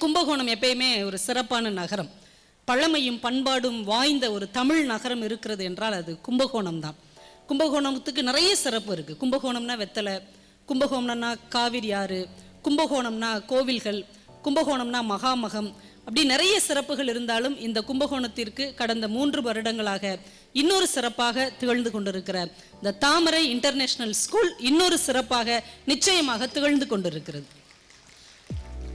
கும்பகோணம் எப்பயுமே ஒரு சிறப்பான நகரம், பழமையும் பண்பாடும் வாய்ந்த ஒரு தமிழ் நகரம் இருக்கிறது என்றால் அது கும்பகோணம் தான். கும்பகோணத்துக்கு நிறைய சிறப்பு இருக்குது. கும்பகோணம்னா வெத்தலை, கும்பகோணம்னா காவிரி ஆறு, கும்பகோணம்னா கோவில்கள், கும்பகோணம்னா மகாமகம், அப்படி நிறைய சிறப்புகள் இருந்தாலும் இந்த கும்பகோணத்திற்கு கடந்த 3 வருடங்களாக இன்னொரு சிறப்பாக திகழ்ந்து கொண்டிருக்கிற இந்த தாமரை இன்டர்நேஷனல் ஸ்கூல் இன்னொரு சிறப்பாக நிச்சயமாக திகழ்ந்து கொண்டிருக்கிறது.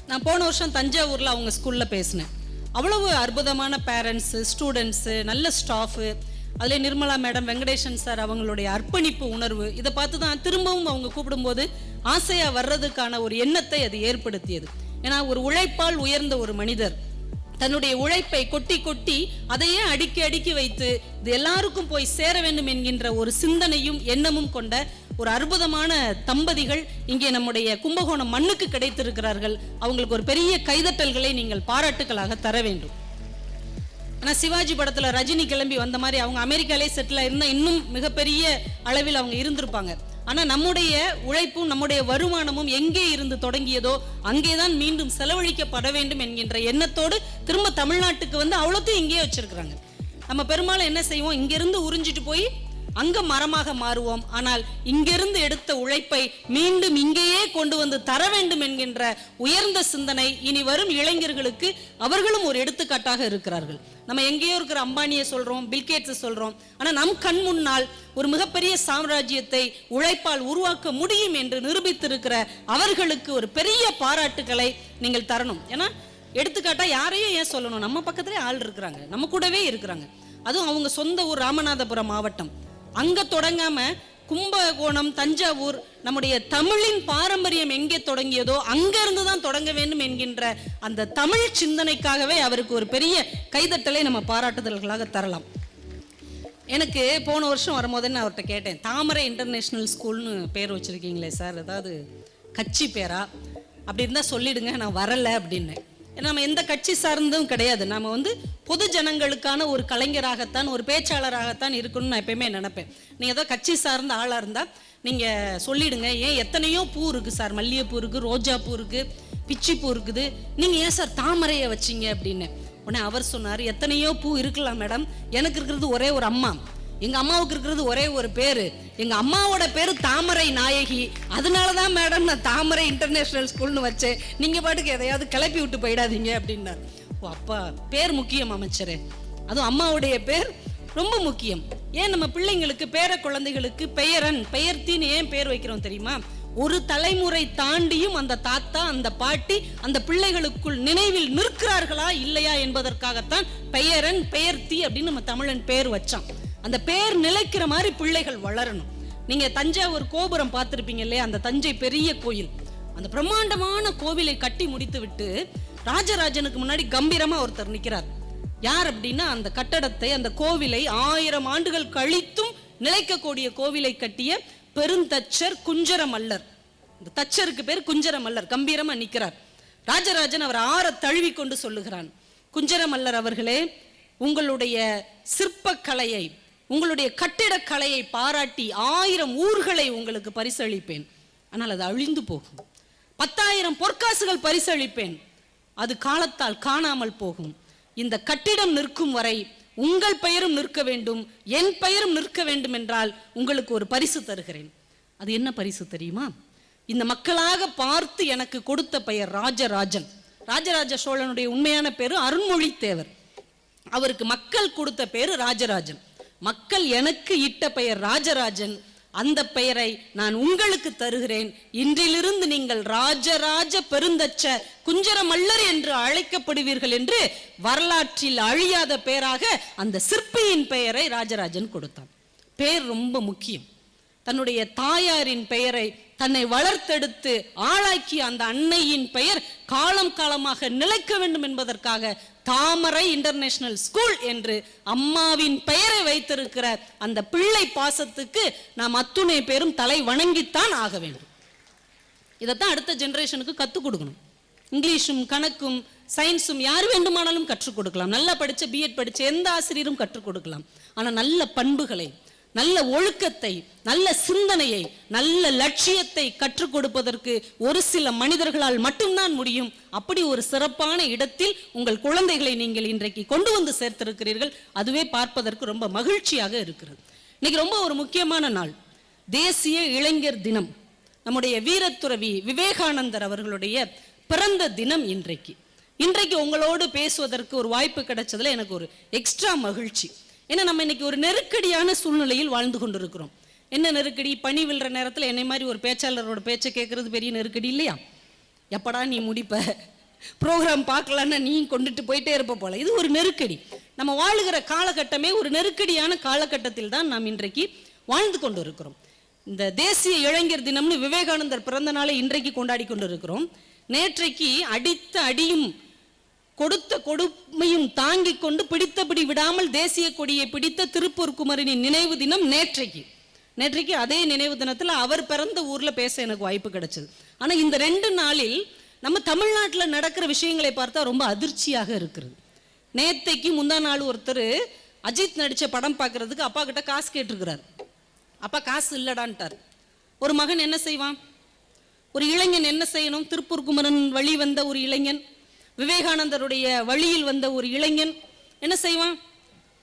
நான் போன வருஷம் தஞ்சாவூரில் அவங்க ஸ்கூலில் பேசினேன். அவ்வளவு அற்புதமான பேரண்ட்ஸு, ஸ்டூடெண்ட்ஸு, நல்ல ஸ்டாஃபு, அதில் நிர்மலா மேடம், வெங்கடேசன் சார் அவங்களுடைய அர்ப்பணிப்பு உணர்வு, இதை பார்த்து தான் திரும்பவும் அவங்க கூப்பிடும்போது ஆசையாக வர்றதுக்கான ஒரு எண்ணத்தை அது ஏற்படுத்தியது. ஏன்னா ஒரு உழைப்பால் உயர்ந்த ஒரு மனிதர் தன்னுடைய உழைப்பை கொட்டி கொட்டி அதையே அடுக்கி அடுக்கி வைத்து இது எல்லாருக்கும் போய் சேர வேண்டும் என்கின்ற ஒரு சிந்தனையும் எண்ணமும் கொண்ட ஒரு அற்புதமான தம்பதிகள் இங்கே நம்முடைய கும்பகோணம் மண்ணுக்கு கிடைத்திருக்கிறார்கள். அவங்களுக்கு ஒரு பெரிய கைதட்டல்களை நீங்கள் பாராட்டுகளாக தர வேண்டும். ஆனால் சிவாஜி படத்தில் ரஜினி கிளம்பி வந்த மாதிரி அவங்க அமெரிக்காலே செட்டில் இருந்தால் இன்னும் மிகப்பெரிய அளவில் அவங்க இருந்திருப்பாங்க. ஆனால் நம்முடைய உழைப்பும் நம்முடைய வருமானமும் எங்கே இருந்து தொடங்கியதோ அங்கேதான் மீண்டும் செலவழிக்கப்பட வேண்டும் என்கின்ற எண்ணத்தோடு திரும்ப தமிழ்நாட்டுக்கு வந்து அவ்வளோத்தையும் இங்கேயே வச்சிருக்கிறாங்க. நம்ம பெரும்பாலும் என்ன செய்வோம், இங்கிருந்து உறிஞ்சிட்டு போய் அங்க மரமாக மாறுவோம். ஆனால் இங்கிருந்து எடுத்த உழைப்பை மீண்டும் இங்கேயே கொண்டு வந்து தர வேண்டும் என்கின்ற உயர்ந்த சிந்தனை இனி வரும் இளைஞர்களுக்கு அவர்களும் ஒரு எடுத்துக்காட்டாக இருக்கிறார்கள். நம்ம எங்கேயோ இருக்கிற அம்பானியை சொல்றோம், பில்கேட்ஸை சொல்றோம், ஆனா நம் கண் முன்னால் ஒரு மிகப்பெரிய சாம்ராஜ்யத்தை உழைப்பால் உருவாக்க முடியும் என்று நிரூபித்திருக்கிற அவர்களுக்கு ஒரு பெரிய பாராட்டுக்களை நீங்கள் தரணும். ஏன்னா எடுத்துக்காட்டா யாரையும் ஏன் சொல்லணும், நம்ம பக்கத்திலே ஆள் இருக்கிறாங்க, நம்ம கூடவே இருக்கிறாங்க. அதுவும் அவங்க சொந்த ஊர் ராமநாதபுரம் மாவட்டம். அங்க தொடங்காம கும்பகோணம், தஞ்சாவூர், நம்முடைய தமிழின் பாரம்பரியம் எங்கே தொடங்கியதோ அங்க இருந்து தான் தொடங்க வேண்டும் என்கின்ற அந்த தமிழ் சிந்தனைக்காகவே அவருக்கு ஒரு பெரிய கைதட்டலை நம்ம பாராட்டுதல்களாக தரலாம். எனக்கு போன வருஷம் வரும்போது நான் அவர்கிட்ட கேட்டேன், தாமரை இன்டர்நேஷனல் ஸ்கூல்னு பேர் வச்சிருக்கீங்களே சார், அதாவது கட்சி பேரா, அப்படி இருந்தா சொல்லிடுங்க, நான் வரல அப்படின்னு. நம்ம எந்த கட்சி சார்ந்தும் கிடையாது, நம்ம வந்து பொது ஜனங்களுக்கான ஒரு கலைஞராகத்தான், ஒரு பேச்சாளராகத்தான் இருக்கணும்னு நான் எப்பயுமே நினைப்பேன். நீங்கள் ஏதோ கட்சி சார்ந்த ஆளாக இருந்தால் நீங்கள் சொல்லிடுங்க, ஏன் எத்தனையோ பூ இருக்குது சார், மல்லிகைப்பூ இருக்குது, ரோஜா பூ இருக்குது, பிச்சிப்பூ இருக்குது, நீங்கள் ஏன் சார் தாமரையை வச்சிங்க அப்படின்னு. உடனே அவர் சொன்னார், எத்தனையோ பூ இருக்கலாம் மேடம், எனக்கு இருக்கிறது ஒரே ஒரு அம்மா, எங்க அம்மாவுக்கு இருக்கிறது ஒரே ஒரு பேரு, எங்க அம்மாவோட பேரு தாமரை நாயகி, அதனாலதான் மேடம் நான் தாமரை இன்டர்நேஷனல் ஸ்கூல்னு வச்சேன், நீங்க பாட்டுக்கு எதையாவது கிளப்பி விட்டு போயிடாதீங்க அப்படின்னார். ஓ அப்பா, பேர் முக்கியம் அமைச்சரே, அதுவும் அம்மாவுடைய பேர் ரொம்ப முக்கியம். ஏன் நம்ம பிள்ளைங்களுக்கு, பேர குழந்தைகளுக்கு பெயரன், பெயர்த்தின்னு ஏன் பேர் வைக்கிறோம் தெரியுமா? ஒரு தலைமுறை தாண்டியும் அந்த தாத்தா, அந்த பாட்டி அந்த பிள்ளைகளுக்குள் நினைவில் நிற்கிறார்களா இல்லையா என்பதற்காகத்தான் பெயரன், பெயர்த்தி அப்படின்னு நம்ம தமிழன் பேர் வச்சான். அந்த பேர் நிலைக்கிற மாதிரி பிள்ளைகள் வளரணும். நீங்க தஞ்சாவூர் கோபுரம் பார்த்திருப்பீங்க இல்லையா, அந்த தஞ்சை பெரிய கோயில், அந்த பிரம்மாண்டமான கோவிலை கட்டி முடித்து விட்டு ராஜராஜனுக்கு முன்னாடி கம்பீரமா ஒருத்தர் நிற்கிறார். யார் அப்படின்னா, அந்த கட்டடத்தை, அந்த கோவிலை 1000 ஆண்டுகள் கழித்தும் நிலைக்கக்கூடிய கோவிலை கட்டிய பெருந்தச்சர் குஞ்சர மல்லர். இந்த தச்சருக்கு பேர் குஞ்சர மல்லர். கம்பீரமா நிற்கிறார். ராஜராஜன் அவர் ஆற தழுவி கொண்டு சொல்லுகிறான், குஞ்சர மல்லர் அவர்களே, உங்களுடைய சிற்பக்கலையை, உங்களுடைய கட்டிடக்கலையை பாராட்டி 1000 ஊர்களை உங்களுக்கு பரிசளிப்பேன். ஆனால் அது அழிந்து போகும். 10,000 பொற்காசுகள் பரிசளிப்பேன், அது காலத்தால் காணாமல் போகும். இந்த கட்டிடம் நிற்கும் வரை உங்கள் பெயரும் நிற்க வேண்டும், என் பெயரும் நிற்க வேண்டும் என்றால் உங்களுக்கு ஒரு பரிசு தருகிறேன். அது என்ன பரிசு தெரியுமா? இந்த மக்களாக பார்த்து எனக்கு கொடுத்த பெயர் ராஜராஜன். ராஜராஜ சோழனுடைய உண்மையான பேரு அருண்மொழித்தேவர். அவருக்கு மக்கள் கொடுத்த பேரு ராஜராஜன். மக்கள் எனக்கு இட்ட பெயர் ராஜராஜன். அந்த பெயரை நான் உங்களுக்கு தருகிறேன். இன்றிலிருந்து நீங்கள் ராஜராஜ பெருந்தச்ச குஞ்சர மல்லர் என்று அழைக்கப்படுவீர்கள் என்று வரலாற்றில் அழியாத பெயராக அந்த சிற்பியின் பெயரை ராஜராஜன் கொடுத்தான். பெயர் ரொம்ப முக்கியம். தன்னுடைய தாயாரின் பெயரை, தன்னை வளர்த்தெடுத்து ஆளாக்கிய அந்த அன்னையின் பெயர் காலம் காலமாக நிலைக்க வேண்டும் என்பதற்காக தாமரை இன்டர்நேஷனல் ஸ்கூல் என்று அம்மாவின் பெயரை வைத்திருக்கிற அந்த பிள்ளை பாசத்துக்கு நாம் அத்துணை பேரும் தலை வணங்கித்தான் ஆக வேண்டும். இதைத்தான் அடுத்த ஜெனரேஷனுக்கு கற்றுக் கொடுக்கணும். இங்கிலீஷும் கணக்கும் சயின்ஸும் யார் வேண்டுமானாலும் கற்றுக் கொடுக்கலாம். நல்லா படித்த பிஎட் படித்த எந்த ஆசிரியரும் கற்றுக் கொடுக்கலாம். ஆனால் நல்ல பண்புகளை, நல்ல ஒழுக்கத்தை, நல்ல சிந்தனையை, நல்ல லட்சியத்தை கற்றுக் கொடுப்பதற்கு ஒரு சில மனிதர்களால் மட்டும்தான் முடியும். அப்படி ஒரு சிறப்பான இடத்தில் உங்கள் குழந்தைகளை நீங்கள் இன்றைக்கு கொண்டு வந்து சேர்த்திருக்கிறீர்கள். அதுவே பார்ப்பதற்கு ரொம்ப மகிழ்ச்சியாக இருக்கிறது. இன்னைக்கு ரொம்ப ஒரு முக்கியமான நாள், தேசிய இளைஞர் தினம். நம்முடைய வீரத்துறவி விவேகானந்தர் அவர்களுடைய பிறந்த தினம் இன்றைக்கு. உங்களோடு பேசுவதற்கு ஒரு வாய்ப்பு கிடைச்சதுல எனக்கு ஒரு எக்ஸ்ட்ரா மகிழ்ச்சி. ஏன்னா நம்ம இன்னைக்கு ஒரு நெருக்கடியான சூழ்நிலையில் வாழ்ந்து கொண்டிருக்கிறோம். என்ன நெருக்கடி? பனி விழுற நேரத்தில் என்னை மாதிரி ஒரு பேச்சாளரோட பேச்சை கேட்கறது பெரிய நெருக்கடி இல்லையா? எப்படா நீ முடிப்ப, ப்ரோக்ராம் பார்க்கலான்னா நீ கொண்டுட்டு போயிட்டே இருப்ப போல. இது ஒரு நெருக்கடி. நம்ம வாழுகிற காலகட்டமே ஒரு நெருக்கடியான காலகட்டத்தில் தான் நாம் இன்றைக்கு வாழ்ந்து கொண்டு இருக்கிறோம். இந்த தேசிய இளைஞர் தினம்னு விவேகானந்தர் பிறந்த நாளை இன்றைக்கு கொண்டாடி கொண்டு இருக்கிறோம். நேற்றைக்கு அடித்த அடியும் கொடுத்த கொடுமையும் தாங்கிக் கொண்டு பிடித்தபடி விடாமல் தேசிய கொடியை பிடித்த திருப்பூர் குமரனின் நினைவு தினம் நேற்றைக்கு அதே நினைவு தினத்தில் அவர் பிறந்த ஊர்ல பேச எனக்கு வாய்ப்பு கிடைச்சது. ஆனா இந்த 2 நாளில் நம்ம தமிழ்நாட்டில் நடக்கிற விஷயங்களை பார்த்தா ரொம்ப அதிர்ச்சியாக இருக்கிறது. நேற்றைக்கு முந்தா நாள் ஒருத்தர் அஜித் நடிச்ச படம் பார்க்கறதுக்கு அப்பா கிட்ட காசு கேட்டிருக்கிறார். அப்பா காசு இல்லடான்ட்டார். ஒரு மகன் என்ன செய்வான்? ஒரு இளைஞன் என்ன செய்யணும்? திருப்பூர் குமரன் வழி வந்த ஒரு இளைஞன், விவேகானந்தருடைய வழியில் வந்த ஒரு இளைஞன் என்ன செய்வான்?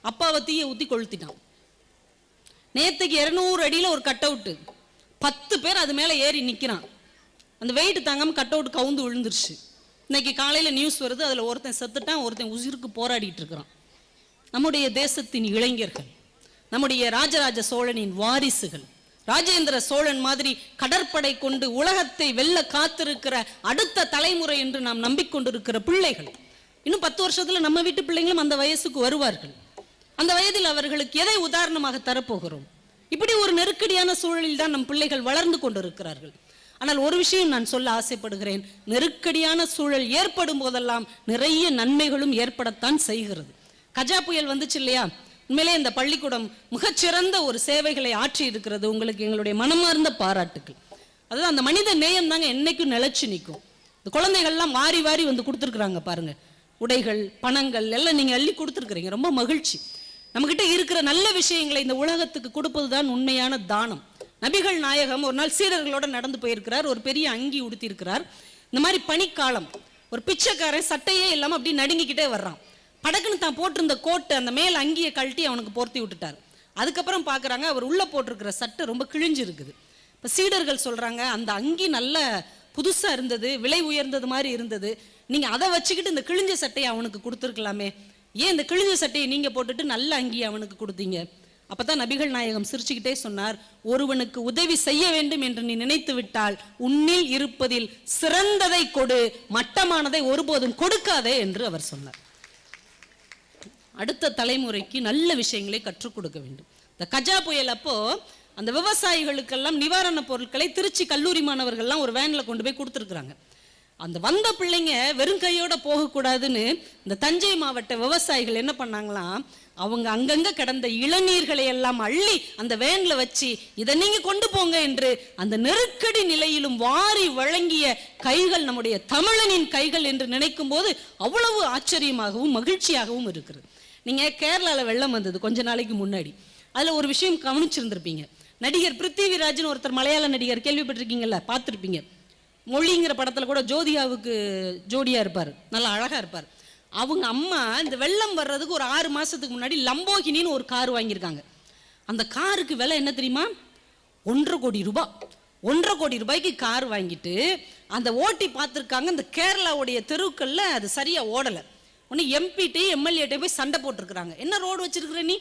அப்பாவை தீயை ஊத்தி கொளுத்திட்டான். நேற்றுக்கு 200 அடியில் ஒரு கட் அவுட்டு, 10 பேர் அது மேலே ஏறி நிற்கிறான். அந்த வெயிட் தாங்காம கட் அவுட் கவுந்து விழுந்துருச்சு. இன்னைக்கு காலையில் நியூஸ் வருது, அதில் ஒருத்தன் செத்துட்டான், ஒருத்தன் உயிருக்கு போராடிட்டு இருக்கிறான். நம்முடைய தேசத்தின் இளைஞர்கள், நம்முடைய ராஜராஜ சோழனின் வாரிசுகள், ராஜேந்திர சோழன் மாதிரி கடற்படை கொண்டு உலகத்தை வெல்ல காத்திருக்கிற அடுத்த தலைமுறை என்று நாம் நம்பிக்கொண்டிருக்கிற பிள்ளைகள். இன்னும் 10 வருஷத்துல நம்ம வீட்டு பிள்ளைங்களும் அந்த வயசுக்கு வருவார்கள். அந்த வயதில் அவர்களுக்கு எதை உதாரணமாக தரப்போகிறோம்? இப்படி ஒரு நெருக்கடியான சூழலில் தான் நம் பிள்ளைகள் வளர்ந்து கொண்டிருக்கிறார்கள். ஆனால் ஒரு விஷயம் நான் சொல்ல ஆசைப்படுகிறேன், நெருக்கடியான சூழல் ஏற்படும் போதெல்லாம் நிறைய நன்மைகளும் ஏற்படத்தான் செய்கிறது. கஜா புயல் வந்துச்சு இல்லையா? உண்மையிலே இந்த பள்ளிக்கூடம் மிகச்சிறந்த ஒரு சேவைகளை ஆற்றி இருக்கிறது. உங்களுக்கு எங்களுடைய மனமார்ந்த பாராட்டுக்கள். அதுதான் அந்த மனித நேயம் தாங்க என்னைக்கும் நிலைச்சு நிற்கும். இந்த குழந்தைகள்லாம் வாரி வாரி வந்து கொடுத்துருக்குறாங்க பாருங்க, உடைகள், பணங்கள் எல்லாம் நீங்க அள்ளி கொடுத்துருக்குறீங்க. ரொம்ப மகிழ்ச்சி. நம்மகிட்ட இருக்கிற நல்ல விஷயங்களை இந்த உலகத்துக்கு கொடுப்பதுதான் உண்மையான தானம். நபிகள் நாயகம் ஒரு நாள் சீடர்களோட நடந்து போயிருக்கிறார். ஒரு பெரிய அங்கி உடுத்தி இருக்கிறார். இந்த மாதிரி பனிக்காலம், ஒரு பிச்சைக்காரன் சட்டையே இல்லாம அப்படி நடுங்கிக்கிட்டே வர்றான். படக்குன்னு தான் போட்டிருந்த கோட்டு அந்த மேல் அங்கியை கழட்டி அவனுக்கு போர்த்தி விட்டுட்டார். அதுக்கப்புறம் பார்க்குறாங்க, அவர் உள்ள போட்டிருக்கிற சட்டை ரொம்ப கிழிஞ்சு இருக்குது. இப்போ சீடர்கள் சொல்றாங்க, அந்த அங்கி நல்ல புதுசா இருந்தது, விலை உயர்ந்தது மாதிரி இருந்தது, நீங்க அதை வச்சுக்கிட்டு இந்த கிழிஞ்ச சட்டையை அவனுக்கு கொடுத்துருக்கலாமே, ஏன் இந்த கிழிஞ்ச சட்டையை நீங்க போட்டுட்டு நல்ல அங்கியை அவனுக்கு கொடுத்தீங்க? அப்பதான் நபிகள் நாயகம் சிரிச்சுக்கிட்டே சொன்னார், ஒருவனுக்கு உதவி செய்ய வேண்டும் என்று நீ நினைத்து விட்டால் உன்னில் இருப்பதில் சிறந்ததை கொடு, மட்டமானதை ஒருபோதும் கொடுக்காதே என்று அவர் சொன்னார். அடுத்த தலைமுறைக்கு நல்ல விஷயங்களை கற்றுக் கொடுக்க வேண்டும். இந்த கஜா புயல் அப்போ அந்த விவசாயிகளுக்கெல்லாம் நிவாரண பொருட்களை திருச்சி கல்லூரி மாணவர்கள்லாம் ஒரு வேன்ல கொண்டு போய் கொடுத்துருக்குறாங்க. அந்த வந்த பிள்ளைங்க வெறும் கையோட போகக்கூடாதுன்னு இந்த தஞ்சை மாவட்ட விவசாயிகள் என்ன பண்ணாங்களாம், அவங்க அங்கங்க கிடந்த இளநீர்களை எல்லாம் அள்ளி அந்த வேன்ல வச்சு இதை நீங்க கொண்டு போங்க என்று அந்த நெருக்கடி நிலையிலும் வாரி வழங்கிய கைகள் நம்முடைய தமிழனின் கைகள் என்று நினைக்கும் போது அவ்வளவு ஆச்சரியமாகவும் மகிழ்ச்சியாகவும் இருக்கிறது. நீங்க கேரளால வெள்ளம் வந்தது கொஞ்ச நாளைக்கு முன்னாடி, அதுல ஒரு விஷயம் கவனிச்சிருந்திருப்பீங்க. நடிகர் பிருத்திவிராஜ்னு ஒருத்தர், மலையாள நடிகர், கேள்விப்பட்டிருக்கீங்கல்ல, பார்த்துருப்பீங்க. மொழிங்கிற படத்துல கூட ஜோதிகாவுக்கு ஜோடியா இருப்பார், நல்லா அழகா இருப்பார். அவங்க அம்மா இந்த வெள்ளம் வர்றதுக்கு ஒரு 6 மாசத்துக்கு முன்னாடி லம்போகினின்னு ஒரு கார் வாங்கியிருக்காங்க. அந்த காருக்கு விலை என்ன தெரியுமா? 1.5 கோடி ரூபாய். 1.5 கோடி ரூபாய்க்கு கார் வாங்கிட்டு அந்த ஓட்டி பார்த்துருக்காங்க. இந்த கேரளாவுடைய தெருக்கள்ல அது சரியா ஓடலை. ஒன்று எம்பிட்டே எம்எல்ஏட்டே போய் சண்டை போட்டிருக்கிறாங்க. என்ன ரோடு வச்சிருக்கிற நீ,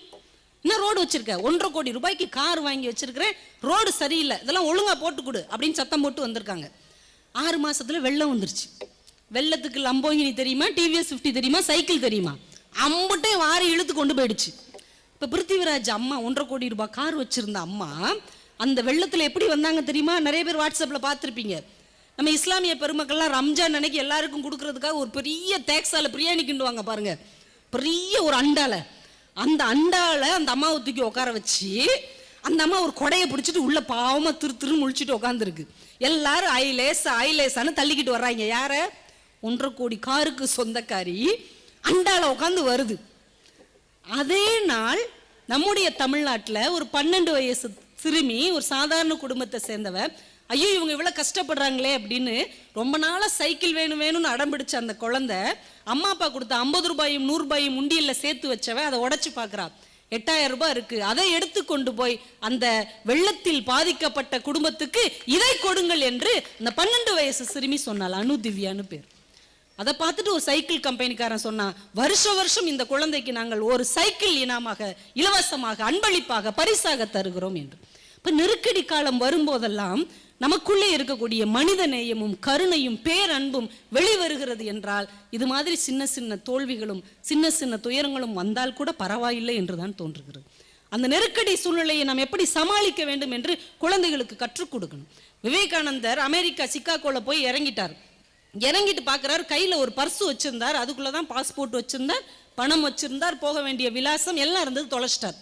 என்ன ரோடு வச்சிருக்க? 1.5 கோடி ரூபாய்க்கு கார் வாங்கி வச்சிருக்கிறேன், ரோடு சரியில்லை, இதெல்லாம் ஒழுங்கா போட்டு கொடு அப்படின்னு சத்தம் போட்டு வந்திருக்காங்க. 6 மாசத்துல வெள்ளம் வந்துருச்சு. வெள்ளத்துக்கு லம்போகினி தெரியுமா, டிவிஎஸ் 50 தெரியுமா, சைக்கிள் தெரியுமா, அம்புட்டே வாரி இழுத்து கொண்டு போயிடுச்சு. இப்போ பிருத்திவிராஜ் அம்மா 1.5 கோடி ரூபாய் கார் வச்சிருந்த அம்மா அந்த வெள்ளத்துல எப்படி வந்தாங்க தெரியுமா? நிறைய பேர் வாட்ஸ்அப்ல பார்த்துருப்பீங்க. நம்ம இஸ்லாமிய பெருமக்கள்லாம் ரம்ஜான் அன்னைக்கு எல்லாருக்கும் கொடுக்கறதுக்காக ஒரு பெரிய தேக்ஸால பிரியாணி கிண்டுவாங்க பாருங்க, பெரிய ஒரு அண்டால. அந்த அண்டால அந்த அம்மாவை தூக்கி உட்கார வச்சு அந்த அம்மா ஒரு கொடையை பிடிச்சிட்டு உள்ள பாவமா திரு முழிச்சிட்டு உட்காந்துருக்கு. எல்லாரும் ஐலேசான்னு தள்ளிக்கிட்டு வர்றாங்க. யார? 1.5 கோடி காருக்கு சொந்தக்காரி அண்டால உட்காந்து வருது. அதே நாள் நம்முடைய தமிழ்நாட்டில் ஒரு 12 வயசு சிறுமி, ஒரு சாதாரண குடும்பத்தை சேர்ந்தவ, ஐயோ இவங்க இவ்வளோ கஷ்டப்படுறாங்களே அப்படின்னு ரொம்ப நாளாக சைக்கிள் வேணும் வேணும்னு அடம்பிடிச்ச அந்த குழந்தை அம்மா அப்பா கொடுத்த 50 ரூபாயும் 100 ரூபாயும் உண்டியலில் சேர்த்து வச்சவ அதை உடச்சி பார்க்குறா. 8000 ரூபாய் இருக்கு, அதை எடுத்து கொண்டு போய் அந்த வெள்ளத்தில் பாதிக்கப்பட்ட குடும்பத்துக்கு இதை கொடுங்கள் என்று அந்த 12 வயசு சிறுமி சொன்னாள். அனு திவ்யான்னு பேர். அதை பார்த்துட்டு ஒரு சைக்கிள் கம்பெனிக்காரன் சொன்னான், வருஷம் இந்த குழந்தைக்கு நாங்கள் ஒரு சைக்கிள் இனாமாக, இலவசமாக, அன்பளிப்பாக, பரிசாக தருகிறோம் என்று. இப்போ நெருக்கடி காலம் வரும்போதெல்லாம் நமக்குள்ளே இருக்கக்கூடிய மனித நேயமும் கருணையும் பேரன்பும் வெளிவருகிறது என்றால், இது மாதிரி சின்ன சின்ன தோல்விகளும் சின்ன சின்ன துயரங்களும் வந்தால் கூட பரவாயில்லை என்றுதான் தோன்றுகிறது. அந்த நெருக்கடி சூழ்நிலையை நாம் எப்படி சமாளிக்க வேண்டும் என்று குழந்தைகளுக்கு கற்றுக் கொடுக்கணும். விவேகானந்தர் அமெரிக்கா சிகாகோல போய் இறங்கிட்டு பார்க்குறாரு, கையில் ஒரு பர்ஸ் வச்சிருந்தார், அதுக்குள்ளே தான் பாஸ்போர்ட் வச்சிருந்தார், பணம் வச்சிருந்தார், போக வேண்டிய விலாசம் எல்லாம் இருந்தது, தொலைச்சிட்டார்.